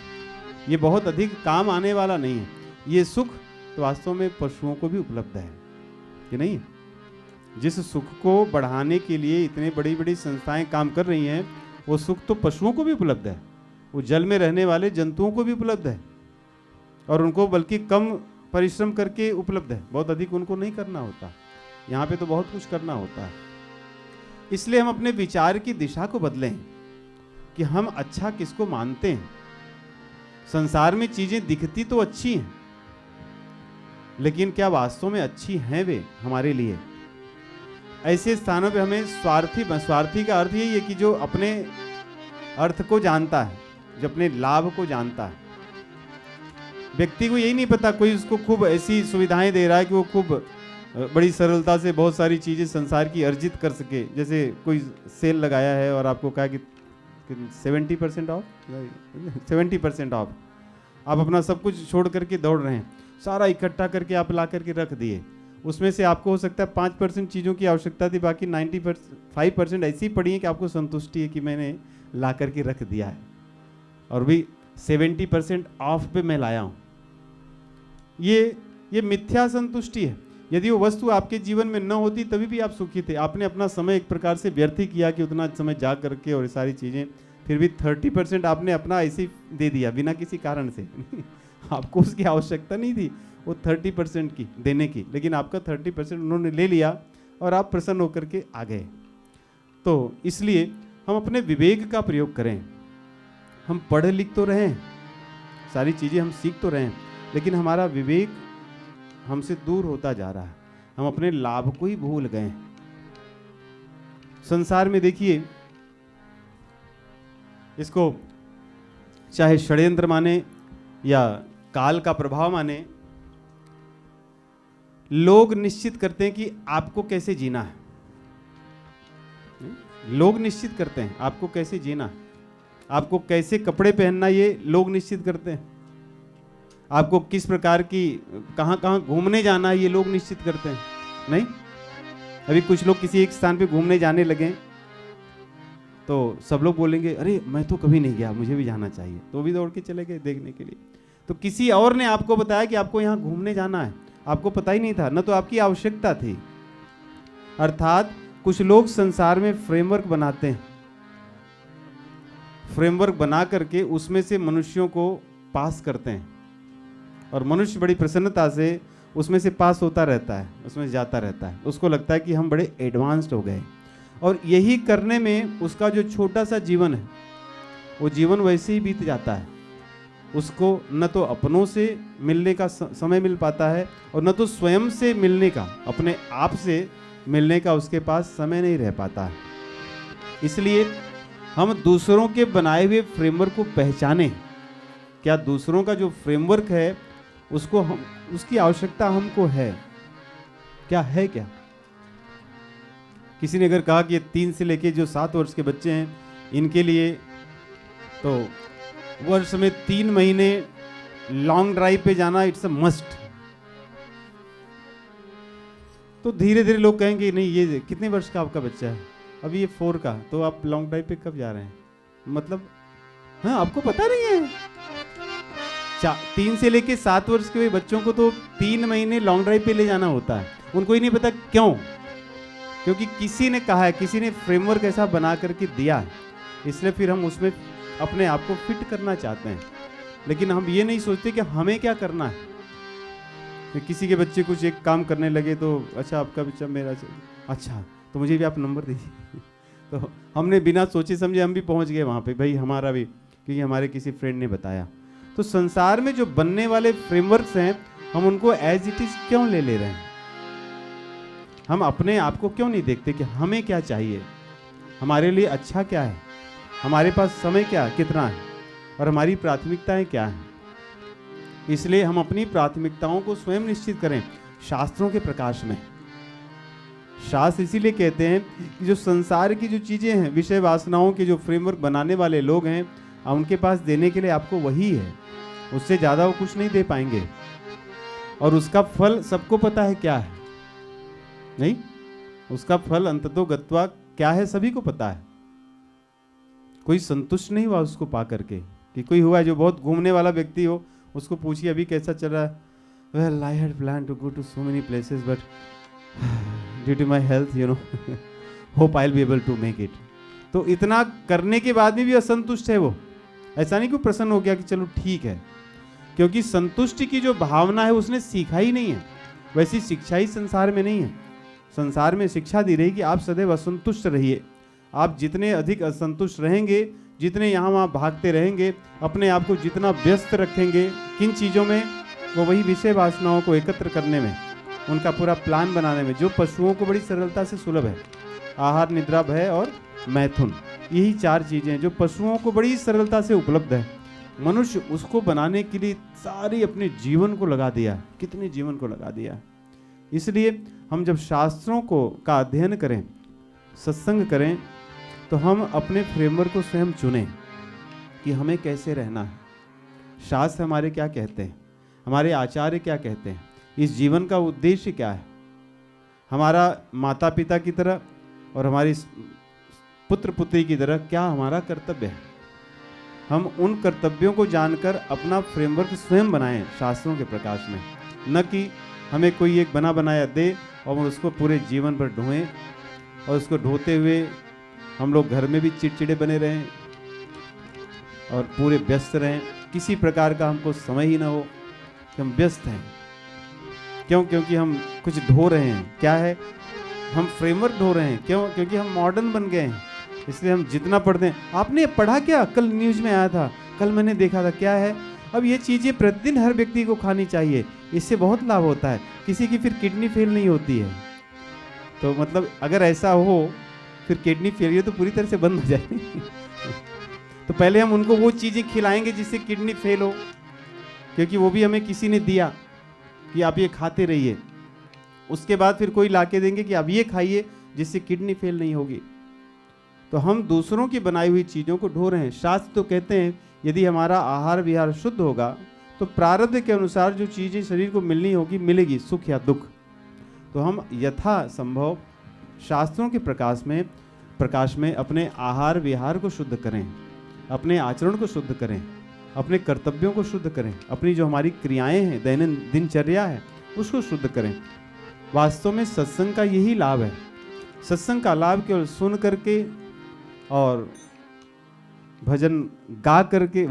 ये बहुत अधिक काम आने वाला नहीं है। ये सुख तो वास्तव में पशुओं को भी उपलब्ध है कि नहीं? जिस सुख को बढ़ाने के लिए इतने बड़ी बड़ी संस्थाएं काम कर रही हैं, वो सुख तो पशुओं को भी उपलब्ध है, वो जल में रहने वाले जंतुओं को भी उपलब्ध है, और उनको बल्कि कम परिश्रम करके उपलब्ध है, बहुत अधिक उनको नहीं करना होता। यहाँ पे तो बहुत कुछ करना होता है। इसलिए हम अपने विचार की दिशा को बदलें कि हम अच्छा किसको मानते हैं। संसार में चीजें दिखती तो अच्छी हैं, लेकिन क्या वास्तव में अच्छी हैं वे हमारे लिए? ऐसे स्थानों पे हमें स्वार्थी का अर्थ यही है कि जो अपने अर्थ को जानता है, जो अपने लाभ को जानता है। व्यक्ति को यही नहीं पता, कोई उसको खूब ऐसी सुविधाएं दे रहा है कि वो खूब बड़ी सरलता से बहुत सारी चीज़ें संसार की अर्जित कर सके। जैसे कोई सेल लगाया है और आपको कहा कि 70% ऑफ, 70% ऑफ, आप अपना सब कुछ छोड़ करके दौड़ रहे हैं, सारा इकट्ठा करके आप ला करके रख दिए। उसमें से आपको हो सकता है 5% चीज़ों की आवश्यकता थी, बाकी 95% ऐसी पड़ी है कि आपको संतुष्टि है कि मैंने ला करके रख दिया है, और भी 70% ऑफ पे मैं लाया हूँ। ये मिथ्या संतुष्टि है। यदि वो वस्तु आपके जीवन में न होती तभी भी आप सुखी थे। आपने अपना समय एक प्रकार से व्यर्थ ही किया कि उतना समय जाग करके और ये सारी चीज़ें, फिर भी 30% आपने अपना ऐसे ही दे दिया बिना किसी कारण से। आपको उसकी आवश्यकता नहीं थी वो 30% की देने की, लेकिन आपका 30% उन्होंने ले लिया और आप प्रसन्न होकर के आ गए। तो इसलिए हम अपने विवेक का प्रयोग करें। हम पढ़ लिख तो रहे हैं, सारी चीज़ें हम सीख तो रहे हैं, लेकिन हमारा विवेक हमसे दूर होता जा रहा है। हम अपने लाभ को ही भूल गए। संसार में देखिए, इसको चाहे षड्यंत्र माने या काल का प्रभाव माने, लोग निश्चित करते हैं कि आपको कैसे जीना है। लोग निश्चित करते हैं आपको कैसे जीना है, आपको कैसे कपड़े पहनना, ये लोग निश्चित करते हैं। आपको किस प्रकार की कहाँ कहाँ घूमने जाना है, ये लोग निश्चित करते हैं। नहीं, अभी कुछ लोग किसी एक स्थान पे घूमने जाने लगे तो सब लोग बोलेंगे अरे मैं तो कभी नहीं गया, मुझे भी जाना चाहिए, तो भी दौड़ के चले गए देखने के लिए। तो किसी और ने आपको बताया कि आपको यहाँ घूमने जाना है, आपको पता ही नहीं था, न तो आपकी आवश्यकता थी। अर्थात कुछ लोग संसार में फ्रेमवर्क बनाते हैं, फ्रेमवर्क बना करके उसमें से मनुष्यों को पास करते हैं, और मनुष्य बड़ी प्रसन्नता से उसमें से पास होता रहता है, उसमें जाता रहता है। उसको लगता है कि हम बड़े एडवांस्ड हो गए, और यही करने में उसका जो छोटा सा जीवन है वो जीवन वैसे ही बीत जाता है। उसको न तो अपनों से मिलने का समय मिल पाता है, और न तो स्वयं से मिलने का, अपने आप से मिलने का उसके पास समय नहीं रह पाता है। इसलिए हम दूसरों के बनाए हुए फ्रेमवर्क को पहचानें। क्या दूसरों का जो फ्रेमवर्क है उसको हम, उसकी आवश्यकता हमको है क्या? है क्या? किसी ने अगर कहा कि ये 3 से लेके जो 7 वर्ष के बच्चे हैं, इनके लिए तो वर्ष में 3 महीने लॉन्ग ड्राइव पे जाना इट्स अ मस्ट, तो धीरे धीरे लोग कहेंगे नहीं, ये कितने वर्ष का आपका बच्चा है? अभी ये 4 का, तो आप लॉन्ग ड्राइव पे कब जा रहे हैं? मतलब हाँ, आपको पता नहीं है। 3 से लेके 7 वर्ष के बच्चों को तो 3 महीने लॉन्ग ड्राइव पे ले जाना होता है। उनको ही नहीं पता क्यों? क्योंकि किसी ने कहा है, किसी ने फ्रेमवर्क ऐसा बना करके दिया है, इसलिए फिर हम उसमें अपने आप को फिट करना चाहते हैं। लेकिन हम ये नहीं सोचते कि हमें क्या करना है। तो किसी के बच्चे कुछ एक काम करने लगे तो अच्छा आपका बच्चा मेरा, अच्छा तो मुझे भी आप नंबर दीजिए। तो हमने बिना सोचे समझे हम भी पहुंच गए वहाँ पे, भाई हमारा भी, क्योंकि हमारे किसी फ्रेंड ने बताया। तो संसार में जो बनने वाले फ्रेमवर्क्स हैं, हम उनको एज इट इज क्यों ले रहे हैं? हम अपने आप को क्यों नहीं देखते कि हमें क्या चाहिए, हमारे लिए अच्छा क्या है, हमारे पास समय क्या कितना है, और हमारी प्राथमिकताएं क्या हैं। इसलिए हम अपनी प्राथमिकताओं को स्वयं निश्चित करें शास्त्रों के प्रकाश में। शास्त्र इसीलिए कहते हैं कि जो संसार की जो चीज़ें हैं, विषय वासनाओं के जो फ्रेमवर्क बनाने वाले लोग हैं, और उनके पास देने के लिए आपको वही है, उससे ज़्यादा वो कुछ नहीं दे पाएंगे। और उसका फल सबको पता है क्या है, नहीं, उसका फल अंततो गत्वा क्या है सभी को पता है। कोई संतुष्ट नहीं हुआ उसको पा करके। कि कोई हुआ है जो बहुत घूमने वाला व्यक्ति हो, उसको पूछिए अभी कैसा चल रहा है, well I had plan to go to so many places but due to my health you know hope I will be able to make it. तो इतना करने के बाद भी असंतुष्ट है वो। ऐसा नहीं कि प्रसन्न हो गया कि चलो ठीक है, क्योंकि संतुष्टि की जो भावना है उसने सीखा ही नहीं है। वैसी शिक्षा ही संसार में नहीं है। संसार में शिक्षा दी रही कि आप सदैव असंतुष्ट रहिए। आप जितने अधिक असंतुष्ट रहेंगे, जितने यहाँ वहाँ भागते रहेंगे, अपने आप को जितना व्यस्त रखेंगे किन चीज़ों में, वो वही विषय वासनाओं को एकत्र करने में, उनका पूरा प्लान बनाने में, जो पशुओं को बड़ी सरलता से सुलभ है। आहार, निद्रा, भय और मैथुन, यही 4 चीज़ें जो पशुओं को बड़ी सरलता से उपलब्ध है। मनुष्य उसको बनाने के लिए सारी अपने जीवन को लगा दिया, कितने जीवन को लगा दिया। इसलिए हम जब शास्त्रों को का अध्ययन करें, सत्संग करें, तो हम अपने फ्रेमवर्क को स्वयं चुनें कि हमें कैसे रहना है। शास्त्र हमारे क्या कहते हैं, हमारे आचार्य क्या कहते हैं, इस जीवन का उद्देश्य क्या है। हमारा माता पिता की तरह और हमारी पुत्र पुत्री की तरह क्या हमारा कर्तव्य है। हम उन कर्तव्यों को जानकर अपना फ्रेमवर्क स्वयं बनाएं शास्त्रों के प्रकाश में, न कि हमें कोई एक बना बनाया दे और हम उसको पूरे जीवन भर ढोएं और उसको ढोते हुए हम लोग घर में भी चिड़चिड़े बने रहें और पूरे व्यस्त रहें। किसी प्रकार का हमको समय ही ना हो कि हम व्यस्त हैं। क्यों? क्योंकि हम कुछ ढो रहे हैं। क्या है? हम फ्रेमवर्क ढो रहे हैं। क्यों? क्योंकि हम मॉडर्न बन गए हैं। इसलिए हम जितना पढ़ते हैं, आपने पढ़ा क्या? कल न्यूज़ में आया था, कल मैंने देखा था। क्या है? अब ये चीज़ें प्रतिदिन हर व्यक्ति को खानी चाहिए, इससे बहुत लाभ होता है। किसी की फिर किडनी फेल नहीं होती है। तो मतलब अगर ऐसा हो फिर किडनी फेलियर तो पूरी तरह से बंद हो जाए। तो पहले हम उनको वो चीज़ें खिलाएंगे जिससे किडनी फेल हो, क्योंकि वो भी हमें किसी ने दिया कि आप ये खाते रहिए। उसके बाद फिर कोई ला के देंगे कि आप ये खाइए जिससे किडनी फेल नहीं होगी। तो हम दूसरों की बनाई हुई चीज़ों को ढो रहे हैं। शास्त्र तो कहते हैं यदि हमारा आहार विहार शुद्ध होगा तो प्रारब्ध के अनुसार जो चीज़ें शरीर को मिलनी होगी मिलेगी, सुख या दुख। तो हम यथा संभव शास्त्रों के प्रकाश में अपने आहार विहार को शुद्ध करें, अपने आचरण को शुद्ध करें, अपने कर्तव्यों को शुद्ध करें, अपनी जो हमारी क्रियाएं हैं, दैनिक दिनचर्या है, उसको शुद्ध करें। वास्तव में सत्संग का यही लाभ है। सत्संग का लाभ केवल सुन करके और भजन गा करके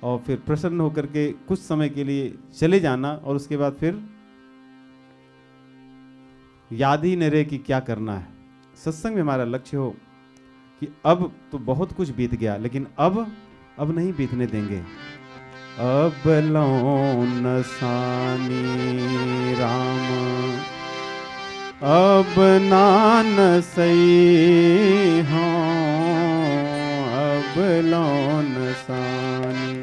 और फिर प्रसन्न होकर के कुछ समय के लिए चले जाना और उसके बाद फिर याद ही न रहे कि क्या करना है। सत्संग में हमारा लक्ष्य हो कि अब तो बहुत कुछ बीत गया, लेकिन अब नहीं बीतने देंगे। अब लौन सानी राम अब नान सही हाँ, अब लौन सानी।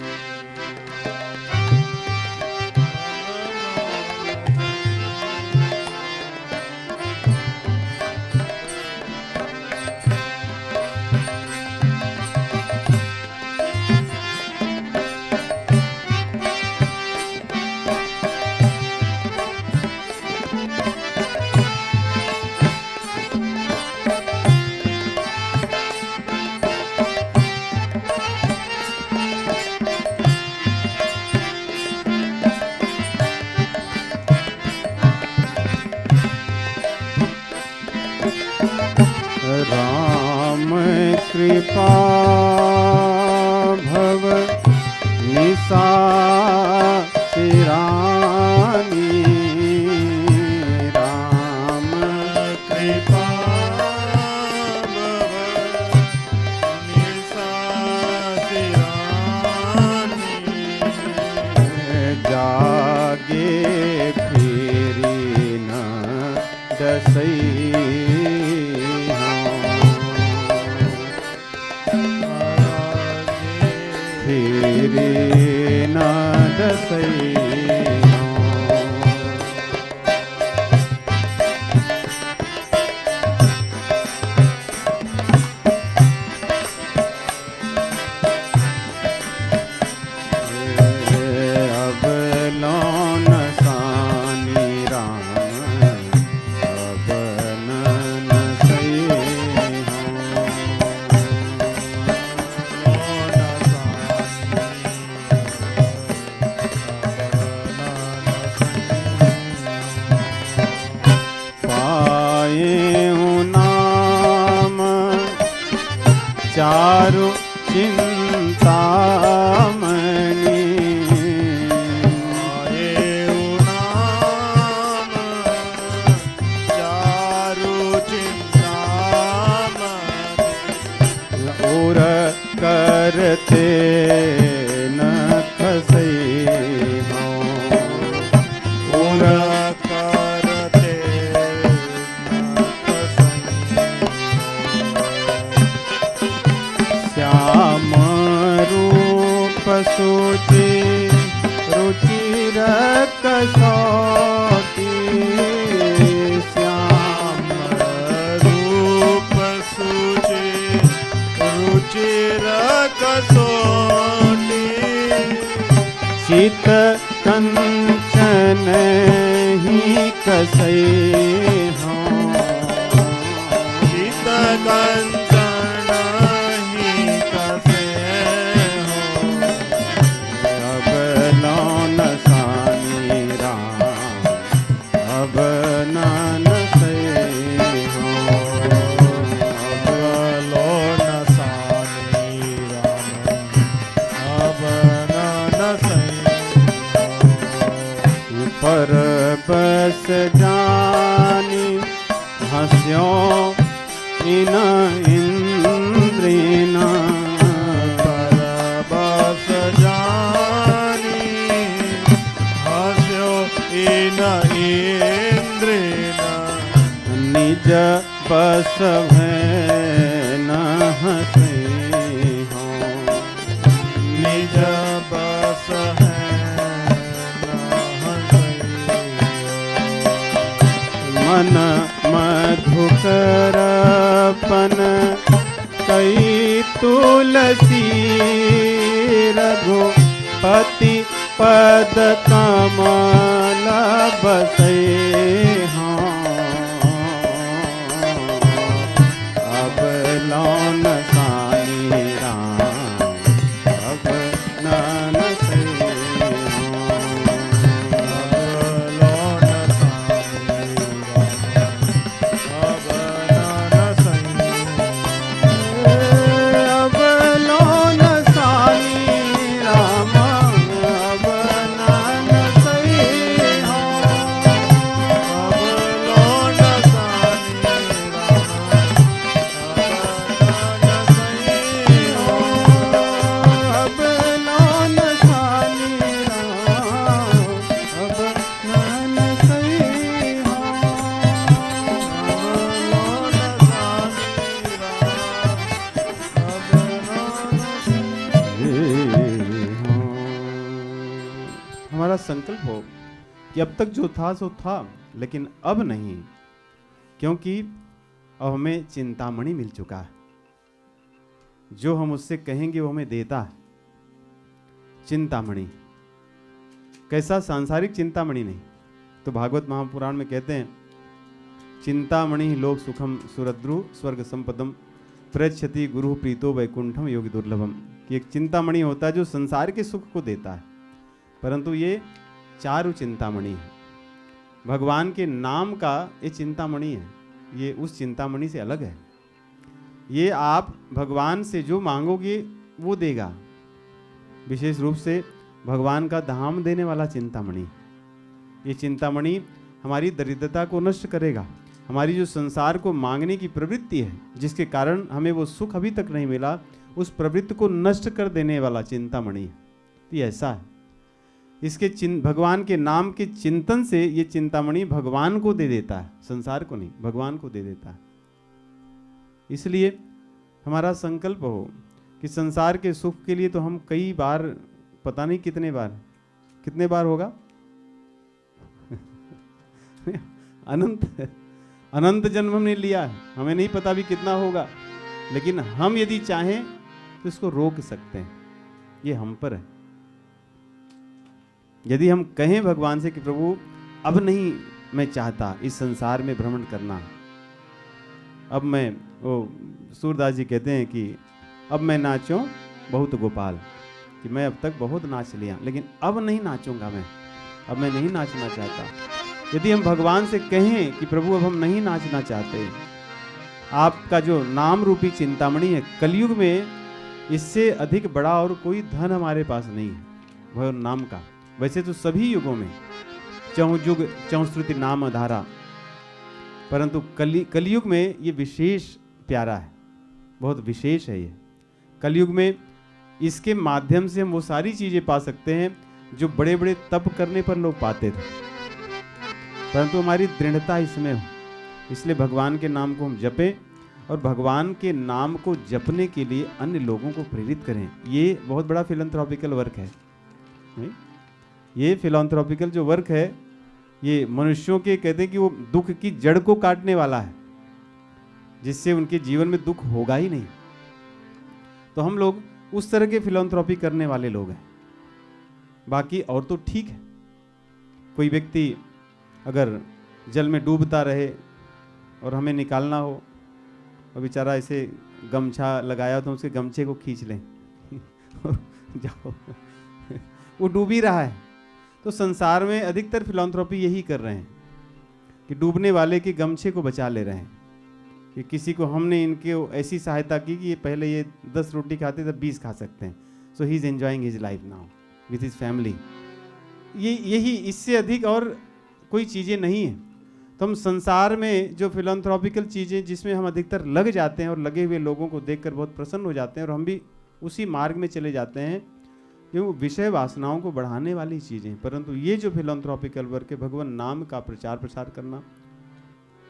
कृपा भव निशा सिरानी राम कृपा भव निशा सिरानी जागे फिरी न दसई ना दसई। कसौटी श्याम रूप सूचे रुचिर कसौटी चित कंचन ही कसै चित कंचन ही कसे अब लौन सानी राम अब नान से हो अब लोन सानी राम अब नन सही पर बस जानी हस्यो इन इंद्रिना पर बस जानी हस्यो इन इंद्रिना निज बस भय न हसे हो निज बस है मन मधुकरपन कई तुलसी रघुपति पद कमल बसे अब लौन सानी राम अब नन से लोन सानी अब नन सही अब लौन सानी राम अब नन सही अब लोन सानी अब लौन सानी राम अब नन सही हमारा संकल्प हो कि अब तक जो था सो था, लेकिन अब नहीं, क्योंकि अब हमें चिंतामणि मिल चुका है। जो हम उससे कहेंगे वो हमें देता है। चिंतामणि कैसा? सांसारिक चिंतामणि नहीं। तो भागवत महापुराण में कहते हैं, चिंतामणि लोक सुखम सुरद्रु स्वर्ग संपदम प्रच्छति गुरु प्रीतो वैकुंठम योगी दुर्लभम। कि एक चिंतामणि होता है जो संसार के सुख को देता है, परंतु ये चारु चिंतामणि है। भगवान के नाम का ये चिंतामणि है, ये उस चिंतामणि से अलग है। ये आप भगवान से जो मांगोगे वो देगा। विशेष रूप से भगवान का धाम देने वाला चिंतामणि। ये चिंतामणि हमारी दरिद्रता को नष्ट करेगा। हमारी जो संसार को मांगने की प्रवृत्ति है, जिसके कारण हमें वो सुख अभी तक नहीं मिला, उस प्रवृत्ति को नष्ट कर देने वाला चिंतामणि है। तो ये ऐसा है। इसके भगवान के नाम के चिंतन से ये चिंतामणि भगवान को दे देता है, संसार को नहीं, भगवान को दे देता है। इसलिए हमारा संकल्प हो कि संसार के सुख के लिए तो हम कई बार, पता नहीं कितने बार होगा अनंत जन्म हमने लिया है, हमें नहीं पता भी कितना होगा, लेकिन हम यदि चाहें तो इसको रोक सकते हैं। ये हम पर है। यदि हम कहें भगवान से कि प्रभु अब नहीं मैं चाहता इस संसार में भ्रमण करना, अब मैं, वो सूरदास जी कहते हैं कि अब मैं नाचूं बहुत गोपाल, कि मैं अब तक बहुत नाच लिया लेकिन अब नहीं नाचूंगा मैं, अब मैं नहीं नाचना चाहता। यदि हम भगवान से कहें कि प्रभु अब हम नहीं नाचना चाहते, आपका जो नाम रूपी चिंतामणि है, कलयुग में इससे अधिक बड़ा और कोई धन हमारे पास नहीं है वह नाम का। वैसे तो सभी युगों में चहुयुग चहुश्रुति नाम धारा, परंतु कलयुग में ये विशेष प्यारा है, बहुत विशेष है ये। कलयुग में इसके माध्यम से हम वो सारी चीजें पा सकते हैं जो बड़े बड़े तप करने पर लोग पाते थे, परंतु हमारी दृढ़ता इसमें हो। इसलिए भगवान के नाम को हम जपें और भगवान के नाम को जपने के लिए अन्य लोगों को प्रेरित करें। ये बहुत बड़ा फिलैंथ्रोपिकल वर्क है, नहीं? ये फिलॉन्थ्रोपिकल जो वर्क है, ये मनुष्यों के कहते हैं कि वो दुख की जड़ को काटने वाला है, जिससे उनके जीवन में दुख होगा ही नहीं। तो हम लोग उस तरह के फिलॉन्थ्रोपी करने वाले लोग हैं। बाकी और तो ठीक है, कोई व्यक्ति अगर जल में डूबता रहे और हमें निकालना हो और बेचारा ऐसे गमछा लगाया तो उसके गमछे को खींच लें और जाओ, वो डूब ही रहा है। तो संसार में अधिकतर फिलॉन्थ्रोपी यही कर रहे हैं कि डूबने वाले के गमछे को बचा ले रहे हैं, कि किसी को हमने इनके ऐसी सहायता की कि ये पहले ये 10 रोटी खाते थे 20 खा सकते हैं, so he is enjoying his life now with his family. यही, इससे अधिक और कोई चीज़ें नहीं है। तो हम संसार में जो फिलॉन्थ्रोपिकल चीज़ें जिसमें हम अधिकतर लग जाते हैं और लगे हुए लोगों को देखकर बहुत प्रसन्न हो जाते हैं और हम भी उसी मार्ग में चले जाते हैं, क्यों विषय वासनाओं को बढ़ाने वाली चीज़ें। परंतु ये जो फिलॉन्थ्रोपिकल वर्क है, भगवान नाम का प्रचार प्रसार करना,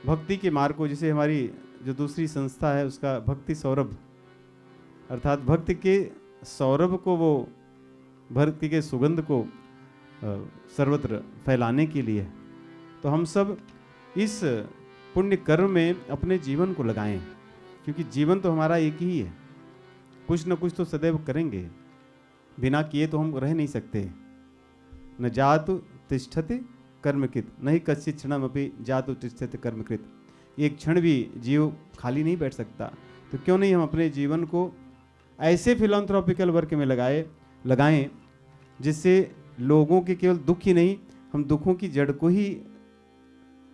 भक्ति के मार्ग को, जैसे हमारी जो दूसरी संस्था है उसका भक्ति सौरभ, अर्थात भक्ति के सौरभ को, वो भक्ति के सुगंध को सर्वत्र फैलाने के लिए। तो हम सब इस पुण्य कर्म में अपने जीवन को लगाएं, क्योंकि जीवन तो हमारा एक ही है, कुछ न कुछ तो सदैव करेंगे, बिना किए तो हम रह नहीं सकते। न जातु तिष्ठति कर्मकृत नहीं कश्चित् क्षणमपि जातु तिष्ठति कर्मकृत। एक क्षण भी जीव खाली नहीं बैठ सकता। तो क्यों नहीं हम अपने जीवन को ऐसे फिलॉन्थ्रोपिकल वर्क में लगाएं जिससे लोगों के केवल दुख ही नहीं, हम दुखों की जड़ को ही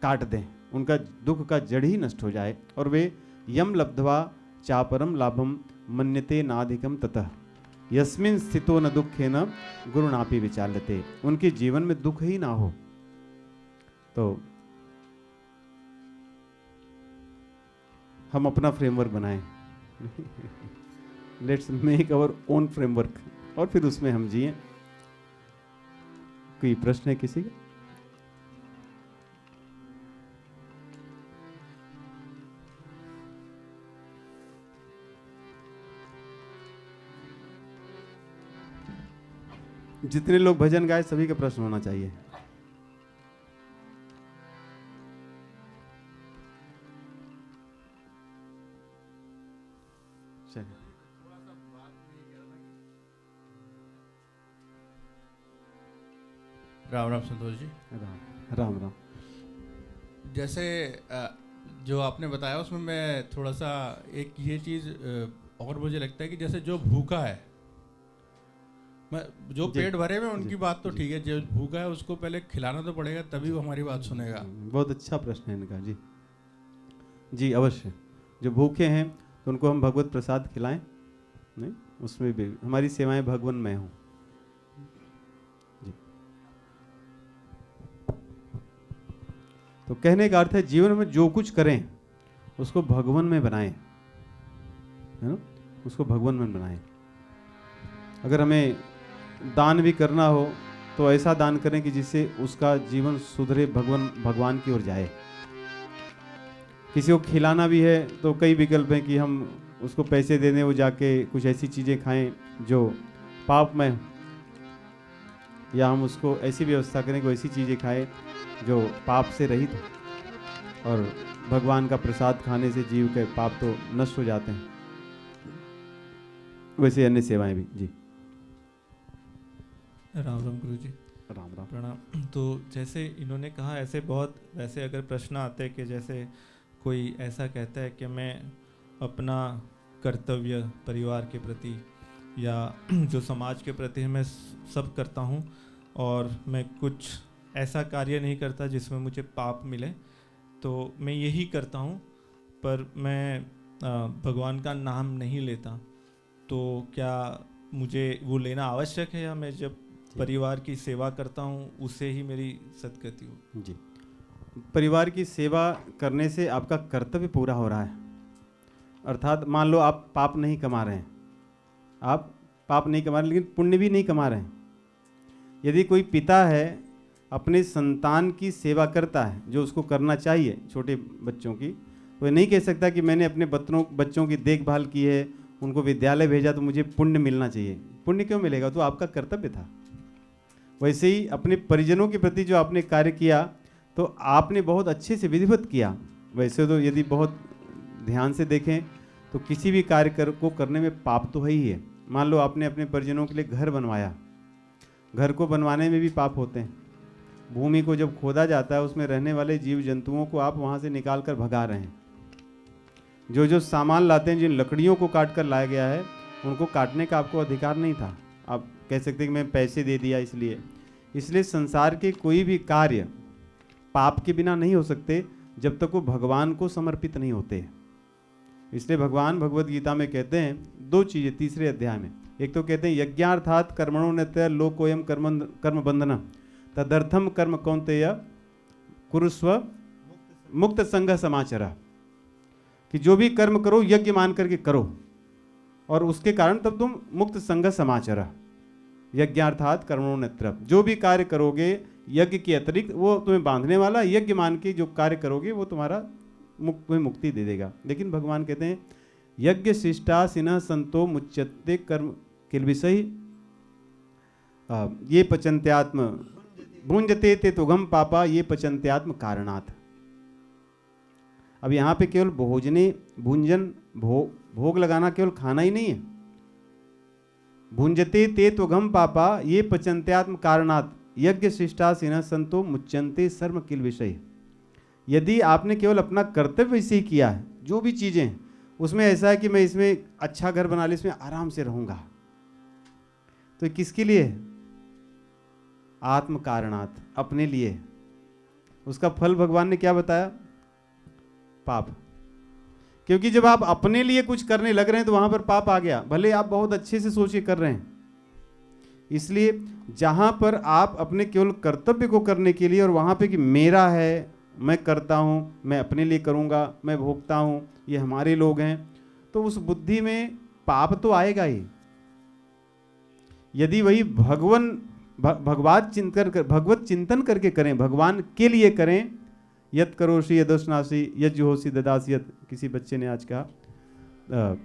काट दें, उनका दुख का जड़ ही नष्ट हो जाए और वे यम लब्ध्वा चापरम लाभम मन्यते नाधिकम ततः यस्मिन स्थितो न दुखे न गुरुनापि विचाल्यते। उनके जीवन में दुख ही ना हो। तो हम अपना फ्रेमवर्क बनाएं, let's make our own framework, और फिर उसमें हम जिए। कोई प्रश्न है किसी का? जितने लोग भजन गाए सभी का प्रश्न होना चाहिए। चलिए, राम राम संतोष जी। राम राम राम। जैसे जो आपने बताया उसमें मैं थोड़ा सा एक ये चीज़ और मुझे लगता है कि जैसे जो भूखा है, मैं जो पेट भरे में उनकी बात तो ठीक है, जो भूखा है उसको पहले खिलाना तो पड़ेगा, तभी वो हमारी बात सुनेगा। बहुत अच्छा प्रश्न है इनका। जी जी अवश्य। जो भूखे हैं तो उनको हम भगवत प्रसाद खिलाएं, नहीं उसमें भी हमारी सेवाएं भगवान में हूँ। जी, तो कहने का अर्थ है जीवन में जो कुछ करें उसको भगवान में बनाएं, है ना, उसको भगवान में बनाएं। अगर हमें दान भी करना हो तो ऐसा दान करें कि जिससे उसका जीवन सुधरे, भगवान की ओर जाए। किसी को खिलाना भी है तो कई विकल्प हैं कि हम उसको पैसे दे दें, वो जाके कुछ ऐसी चीज़ें खाएं जो पापमय हो, या हम उसको ऐसी व्यवस्था करें कि ऐसी चीज़ें खाएं जो पाप से रहित हो, और भगवान का प्रसाद खाने से जीव के पाप तो नष्ट हो जाते हैं। वैसे अन्य सेवाएं भी। जी राम राम गुरु जी। राम राम प्रणाम। तो जैसे इन्होंने कहा, ऐसे बहुत वैसे अगर प्रश्न आते हैं कि जैसे कोई ऐसा कहता है कि मैं अपना कर्तव्य परिवार के प्रति या जो समाज के प्रति है मैं सब करता हूँ, और मैं कुछ ऐसा कार्य नहीं करता जिसमें मुझे पाप मिले, तो मैं यही करता हूँ, पर मैं भगवान का नाम नहीं लेता, तो क्या मुझे वो लेना आवश्यक है, या मैं जब परिवार की सेवा करता हूँ उससे ही मेरी सदगति हो? जी, परिवार की सेवा करने से आपका कर्तव्य पूरा हो रहा है। अर्थात मान लो आप पाप नहीं कमा रहे हैं, आप पाप नहीं कमा रहे लेकिन पुण्य भी नहीं कमा रहे हैं। यदि कोई पिता है अपने संतान की सेवा करता है जो उसको करना चाहिए, छोटे बच्चों की, तो ये नहीं कह सकता कि मैंने अपने बच्चों की देखभाल की है, उनको विद्यालय भेजा तो मुझे पुण्य मिलना चाहिए। पुण्य क्यों मिलेगा? तो आपका कर्तव्य था। वैसे ही अपने परिजनों के प्रति जो आपने कार्य किया तो आपने बहुत अच्छे से विधिवत किया। वैसे तो यदि बहुत ध्यान से देखें तो किसी भी कार्य को करने में पाप तो है ही है। मान लो आपने अपने परिजनों के लिए घर बनवाया, घर को बनवाने में भी पाप होते हैं। भूमि को जब खोदा जाता है उसमें रहने वाले जीव जंतुओं को आप वहाँ से निकाल कर भगा रहे हैं। जो जो सामान लाते हैं, जिन लकड़ियों को काट कर लाया गया है, उनको काटने का आपको अधिकार नहीं था। आप कह सकते कि मैं पैसे दे दिया इसलिए संसार के कोई भी कार्य पाप के बिना नहीं हो सकते जब तक वो भगवान को समर्पित नहीं होते। इसलिए भगवान भगवत गीता में कहते हैं दो चीज़ें, तीसरे अध्याय में। एक तो कहते हैं यज्ञार्थात कर्मणो नित्य लोकोयम कर्म बंधन तदर्थम कर्म कौन्तेय कुरुस्व मुक्त संग समाचरा, कि जो भी कर्म करो यज्ञ मान करके करो और उसके कारण तब तुम मुक्त संग समाचरा। यज्ञार्थात कर्मणो नित्य, जो भी कार्य करोगे यज्ञ के अतिरिक्त वो तुम्हें बांधने वाला, यज्ञ मान के जो कार्य करोगे वो तुम्हें मुक्ति दे देगा। लेकिन भगवान कहते हैं यज्ञ शिष्टा सिन्ह संतो मुच्यते कर्म किल्बिषै ये पचन्त्यात्म भुंजते ते तुगम पापा ये पचन्त्यात्म कारणात्। अब यहाँ पे केवल भूंजन भोग लगाना केवल खाना ही नहीं है। भुंजते ते तुगम पापा ये पचन्त्यात्म कारणात् यज्ञ शिष्टा सिन्ह संतो मुच्यन्ते सर्व किल्बिषै। यदि आपने केवल अपना कर्तव्य से ही किया है, जो भी चीज़ें हैं उसमें ऐसा है कि मैं इसमें अच्छा घर बना ले, इसमें आराम से रहूँगा, तो किसके लिए? आत्म कारणात्, अपने लिए। उसका फल भगवान ने क्या बताया? पाप। क्योंकि जब आप अपने लिए कुछ करने लग रहे हैं तो वहाँ पर पाप आ गया, भले आप बहुत अच्छे से सोच के कर रहे हैं। इसलिए जहाँ पर आप अपने केवल कर्तव्य को करने के लिए और वहाँ पे कि मेरा है, मैं करता हूँ, मैं अपने लिए करूँगा, मैं भोगता हूँ, ये हमारे लोग हैं, तो उस बुद्धि में पाप तो आएगा ही। यदि वही भगवत चिंतन करके करें, भगवान के लिए करें, यत करोषि यदोष्णासि यज्जुहोषि ददासि यत, किसी बच्चे ने आज कहा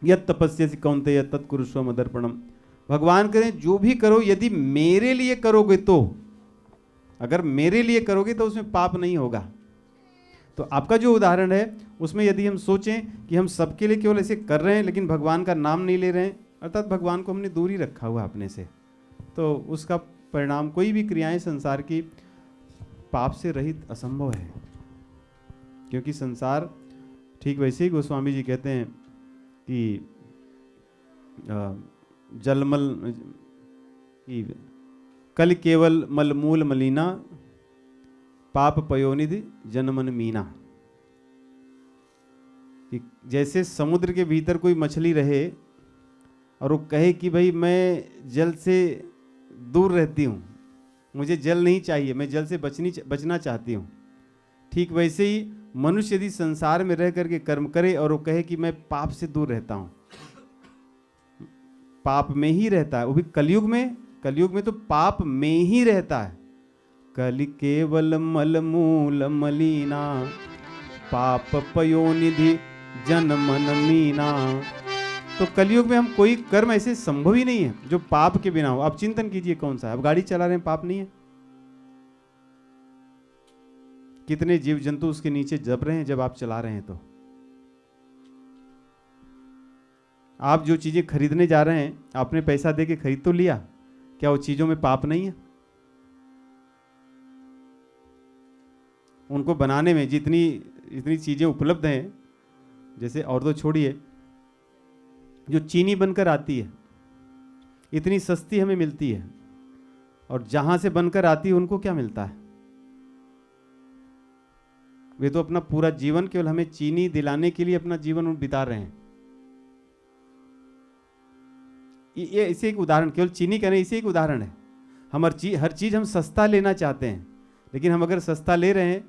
यत तपस्यसि कौन्तेय तत्कुरुष्व मदर्पणम। भगवान करें जो भी करो यदि मेरे लिए करोगे तो, अगर मेरे लिए करोगे तो उसमें पाप नहीं होगा। तो आपका जो उदाहरण है उसमें यदि हम सोचें कि हम सबके लिए केवल ऐसे कर रहे हैं लेकिन भगवान का नाम नहीं ले रहे हैं, अर्थात भगवान को हमने दूर ही रखा हुआ अपने से, तो उसका परिणाम कोई भी क्रियाएं संसार की पाप से रहित असंभव है। क्योंकि संसार ठीक वैसे ही गोस्वामी जी कहते हैं कि जलमल की कल केवल मलमूल मलिना पाप पयोनिधि जनमन मीना। कि जैसे समुद्र के भीतर कोई मछली रहे और वो कहे कि भाई मैं जल से दूर रहती हूँ, मुझे जल नहीं चाहिए, मैं जल से बचना चाहती हूँ, ठीक वैसे ही मनुष्य यदि संसार में रह करके कर्म करे और वो कहे कि मैं पाप से दूर रहता हूँ, पाप में ही रहता है, वो भी कलयुग में तो पाप में ही रहता है। कलि केवल मलमूल मलिना पाप पयोनिधि जनमन मीना। तो कलयुग में हम कोई कर्म ऐसे संभव ही नहीं है जो पाप के बिना हो। आप चिंतन कीजिए कौन सा है। अब गाड़ी चला रहे हैं, पाप नहीं है? कितने जीव जंतु उसके नीचे जब रहे हैं जब आप चला रहे हैं। तो आप जो चीजें खरीदने जा रहे हैं, आपने पैसा दे के खरीद तो लिया, क्या वो चीजों में पाप नहीं है? उनको बनाने में जितनी चीजें उपलब्ध हैं, जैसे और तो छोड़िए, जो चीनी बनकर आती है इतनी सस्ती हमें मिलती है, और जहां से बनकर आती है उनको क्या मिलता है? वे तो अपना पूरा जीवन केवल हमें चीनी दिलाने के लिए अपना जीवन बिता रहे हैं। ये इसे एक उदाहरण, केवल चीनी का नहीं, इसे एक उदाहरण है। हम हर चीज हम सस्ता लेना चाहते हैं, लेकिन हम अगर सस्ता ले रहे हैं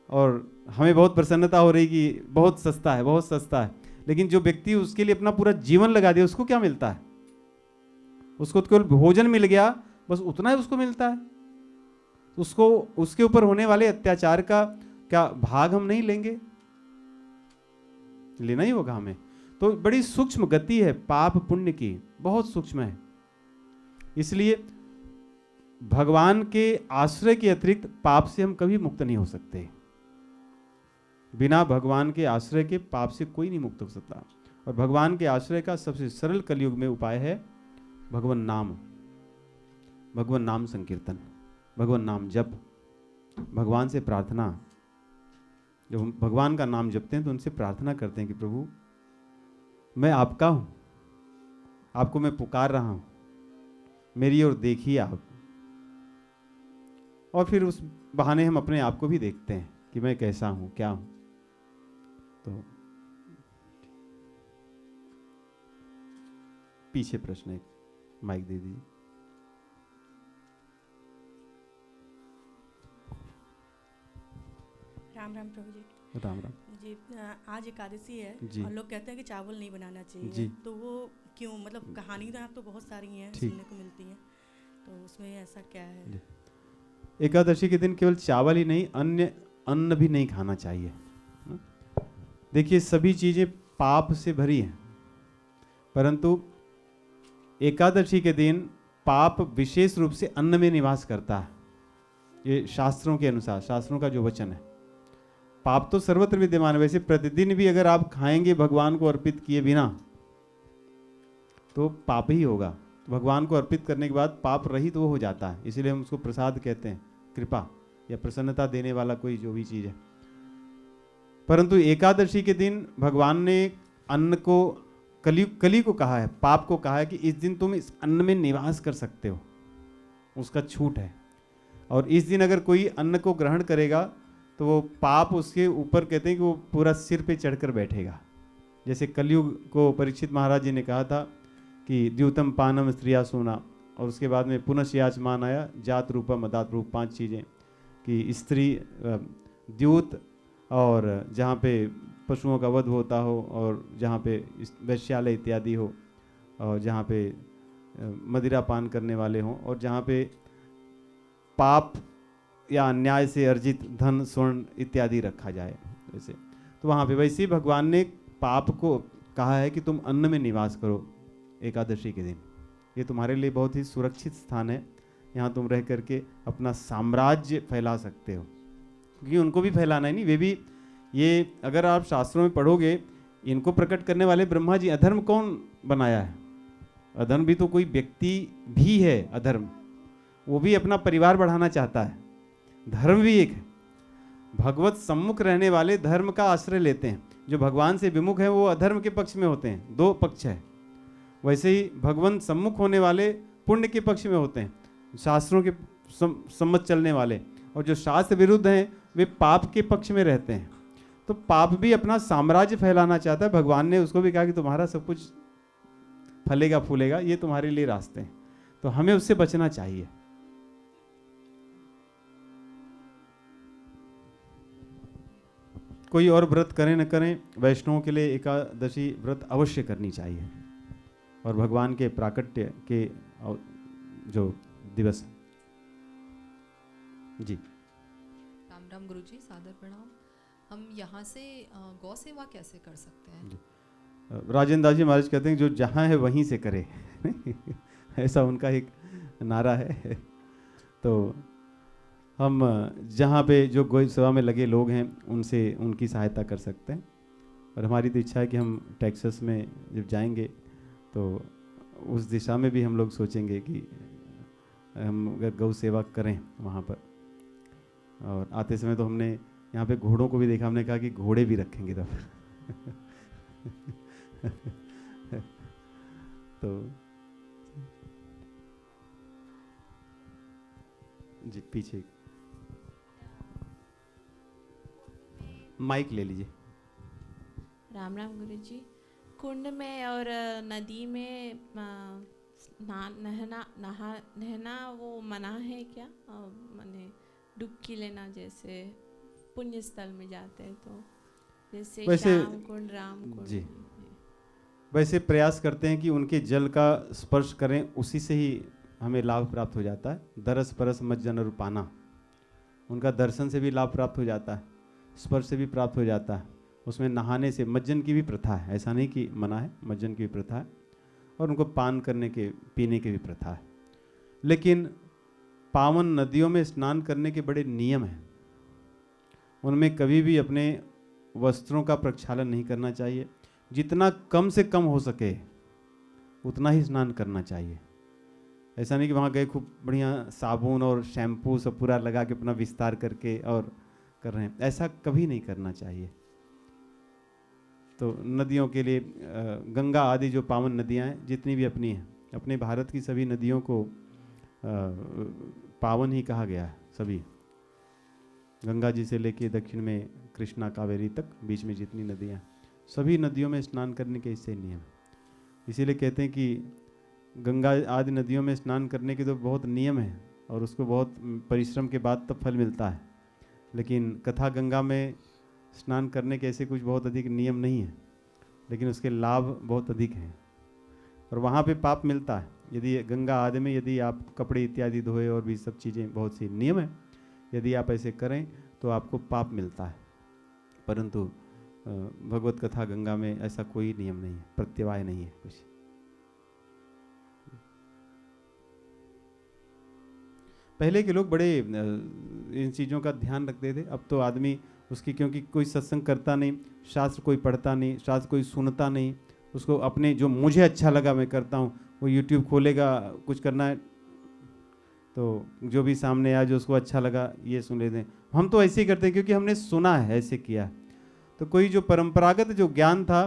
और हमें बहुत प्रसन्नता हो रही कि बहुत सस्ता है, बहुत सस्ता है, लेकिन जो व्यक्ति उसके लिए अपना पूरा जीवन लगा दिया उसको क्या मिलता है? उसको तो केवल भोजन मिल गया, बस उतना ही उसको मिलता है। उसको उसके ऊपर होने वाले अत्याचार का क्या भाग हम नहीं लेंगे? लेना ही होगा हमें। तो बड़ी सूक्ष्म गति है पाप पुण्य की, बहुत सूक्ष्म है। इसलिए भगवान के आश्रय के अतिरिक्त पाप से हम कभी मुक्त नहीं हो सकते। बिना भगवान के आश्रय के पाप से कोई नहीं मुक्त हो सकता। और भगवान के आश्रय का सबसे सरल कलयुग में उपाय है भगवान नाम, भगवान नाम संकीर्तन, भगवान नाम जप, भगवान से प्रार्थना। जब हम भगवान का नाम जपते हैं तो उनसे प्रार्थना करते हैं कि प्रभु मैं आपका हूं, आपको मैं पुकार रहा हूं, मेरी ओर देखिए आप। और फिर उस बहाने हम अपने आप को भी देखते हैं कि मैं कैसा हूं, क्या हूं। तो पीछे प्रश्न एक माइक दे दीजिए। राम राम प्रभु जी। राम राम जी आज एकादशी है जी। और लोग कहते हैं कि चावल नहीं बनाना चाहिए जी। तो वो क्यों, मतलब कहानी तो बहुत सारी हैं ठीक। सुनने को मिलती हैं, तो उसमें ऐसा क्या है? जी। एकादशी के दिन केवल चावल ही नहीं, अन्य अन्न भी नहीं खाना चाहिए। देखिए सभी चीजें पाप से भरी हैं, परंतु एकादशी के दिन पाप विशेष रूप से अन्न में निवास करता है। ये शास्त्रों के अनुसार, शास्त्रों का जो वचन है, पाप तो सर्वत्र विद्यमान है। वैसे प्रतिदिन भी अगर आप खाएंगे भगवान को अर्पित किए बिना तो पाप ही होगा। तो भगवान को अर्पित करने के बाद पाप रहित वो हो जाता है, इसीलिए हम उसको प्रसाद कहते हैं, कृपा या प्रसन्नता देने वाला कोई जो भी चीज है। परंतु एकादशी के दिन भगवान ने अन्न को, कली को कहा है, पाप को कहा है कि इस दिन तुम इस अन्न में निवास कर सकते हो, उसका छूट है। और इस दिन अगर कोई अन्न को ग्रहण करेगा तो वो पाप उसके ऊपर, कहते हैं कि वो पूरा सिर पे चढ़कर बैठेगा। जैसे कलयुग को परीक्षित महाराज जी ने कहा था कि द्यूतम पानम स्त्रिया सोना, और उसके बाद में पुनः याचमान आया, जात रूपम अदात रूप, 5 चीज़ें कि स्त्री, द्यूत, और जहाँ पे पशुओं का वध होता हो, और जहाँ पे वैश्यालय इत्यादि हो, और जहाँ पे मदिरा पान करने वाले हों, और जहाँ पे पाप या अन्याय से अर्जित धन स्वर्ण इत्यादि रखा जाए वैसे, तो वहाँ पे वैसे ही भगवान ने पाप को कहा है कि तुम अन्न में निवास करो एकादशी के दिन। ये तुम्हारे लिए बहुत ही सुरक्षित स्थान है, यहाँ तुम रह करके अपना साम्राज्य फैला सकते हो, क्योंकि उनको भी फैलाना है नहीं। वे भी, ये अगर आप शास्त्रों में पढ़ोगे, इनको प्रकट करने वाले ब्रह्मा जी, अधर्म कौन बनाया है? अधर्म भी तो कोई व्यक्ति भी है, अधर्म वो भी अपना परिवार बढ़ाना चाहता है। धर्म भी एक है। भगवत सम्मुख रहने वाले धर्म का आश्रय लेते हैं, जो भगवान से विमुख है वो अधर्म के पक्ष में होते हैं। 2 पक्ष है। वैसे ही भगवान सम्मुख होने वाले पुण्य के पक्ष में होते हैं, शास्त्रों के सम्मत चलने वाले, और जो शास्त्र विरुद्ध हैं वे पाप के पक्ष में रहते हैं। तो पाप भी अपना साम्राज्य फैलाना चाहता है। भगवान ने उसको भी कहा कि तुम्हारा सब कुछ फलेगा फूलेगा, ये तुम्हारे लिए रास्ते हैं, तो हमें उससे बचना चाहिए। कोई और व्रत करें न करें, वैष्णवों के लिए एकादशी व्रत अवश्य करनी चाहिए, और भगवान के प्राकट्य के जो दिवस। जी राम राम गुरुजी, सादर प्रणाम। हम यहाँ से गौ सेवा कैसे कर सकते हैं? राजेंद्र दास जी महाराज कहते हैं जो जहाँ है वहीं से करे ऐसा उनका एक नारा है। तो हम जहाँ पे जो गौ सेवा में लगे लोग हैं उनसे उनकी सहायता कर सकते हैं। और हमारी तो इच्छा है कि हम टेक्सास में जब जाएंगे तो उस दिशा में भी हम लोग सोचेंगे कि हम अगर गौ सेवा करें वहाँ पर। और आते समय तो हमने यहाँ पे घोड़ों को भी देखा, हमने कहा कि घोड़े भी रखेंगे तब तो जी पीछे माइक ले लीजिए। राम राम गुरुजी। कुंड में और नदी में नहाना वो मना है क्या? माने डुबकी लेना, जैसे पुण्य स्थल में जाते हैं तो, जैसे श्याम कुंड, राम कुंड जी, वैसे प्रयास करते हैं कि उनके जल का स्पर्श करें, उसी से ही हमें लाभ प्राप्त हो जाता है। दरस परस मत जन रूपाना, उनका दर्शन से भी लाभ प्राप्त हो जाता है, स्पर्श से भी प्राप्त हो जाता है। उसमें नहाने से मज्जन की भी प्रथा है, ऐसा नहीं कि मना है, मज्जन की भी प्रथा है, और उनको पान करने के, पीने की भी प्रथा है। लेकिन पावन नदियों में स्नान करने के बड़े नियम हैं। उनमें कभी भी अपने वस्त्रों का प्रक्षालन नहीं करना चाहिए। जितना कम से कम हो सके उतना ही स्नान करना चाहिए। ऐसा नहीं कि वहाँ गए खूब बढ़िया साबुन और शैम्पू सब पूरा लगा के अपना विस्तार करके और कर रहे हैं, ऐसा कभी नहीं करना चाहिए। तो नदियों के लिए गंगा आदि जो पावन नदियाँ हैं जितनी भी अपनी हैं, अपने भारत की सभी नदियों को पावन ही कहा गया है। सभी गंगा जी से लेके दक्षिण में कृष्णा कावेरी तक बीच में जितनी नदियाँ हैं, सभी नदियों में स्नान करने के इससे नियम। इसीलिए कहते हैं कि गंगा आदि नदियों में स्नान करने के तो बहुत नियम है और उसको बहुत परिश्रम के बाद तब फल मिलता है। लेकिन कथा गंगा में स्नान करने के ऐसे कुछ बहुत अधिक नियम नहीं है, लेकिन उसके लाभ बहुत अधिक हैं और वहाँ पे पाप मिलता है। यदि गंगा आदि में यदि आप कपड़े इत्यादि धोए और भी सब चीज़ें, बहुत सी नियम है, यदि आप ऐसे करें तो आपको पाप मिलता है। परंतु भगवत कथा गंगा में ऐसा कोई नियम नहीं है, प्रत्यवाय नहीं है कुछ। पहले के लोग बड़े इन चीज़ों का ध्यान रखते थे। अब तो आदमी उसकी, क्योंकि कोई सत्संग करता नहीं, शास्त्र कोई पढ़ता नहीं, शास्त्र कोई सुनता नहीं, उसको अपने जो मुझे अच्छा लगा मैं करता हूँ। वो यूट्यूब खोलेगा, कुछ करना है तो जो भी सामने आया जो उसको अच्छा लगा ये सुन लेते हैं। हम तो ऐसे ही करते हैं क्योंकि हमने सुना है, ऐसे किया। तो कोई जो परंपरागत जो ज्ञान था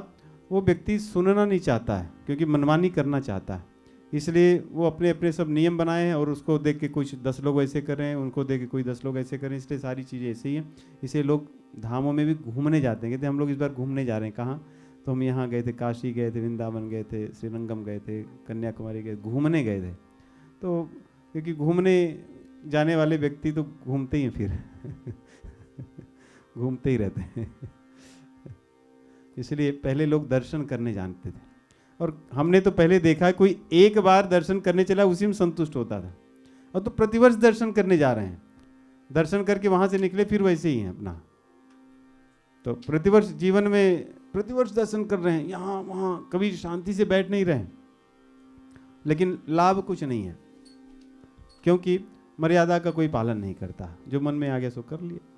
वो व्यक्ति सुनना नहीं चाहता है, क्योंकि मनमानी करना चाहता है। इसलिए वो अपने अपने सब नियम बनाए हैं और उसको देख के कुछ 10 लोग ऐसे कर रहे हैं, उनको देख के कोई 10 लोग ऐसे कर रहे हैं, इसलिए सारी चीज़ें ऐसे ही हैं। इसलिए लोग धामों में भी घूमने जाते हैं। कहते हैं हम लोग इस बार घूमने जा रहे हैं। कहाँ? तो हम यहाँ गए थे, काशी गए थे, वृंदावन गए थे, श्रीरंगम गए थे, कन्याकुमारी गए, घूमने गए थे। तो क्योंकि घूमने जाने वाले व्यक्ति तो घूमते ही हैं, फिर घूमते ही रहते हैं। इसलिए पहले लोग दर्शन करने जानते थे और हमने तो पहले देखा है कोई एक बार दर्शन करने चला उसी में संतुष्ट होता था। और तो प्रतिवर्ष दर्शन करने जा रहे हैं, दर्शन करके वहां से निकले फिर वैसे ही हैं अपना। तो प्रतिवर्ष जीवन में प्रतिवर्ष दर्शन कर रहे हैं, यहाँ वहाँ, कभी शांति से बैठ नहीं रहे, लेकिन लाभ कुछ नहीं है, क्योंकि मर्यादा का कोई पालन नहीं करता। जो मन में आ गया सो कर लिया।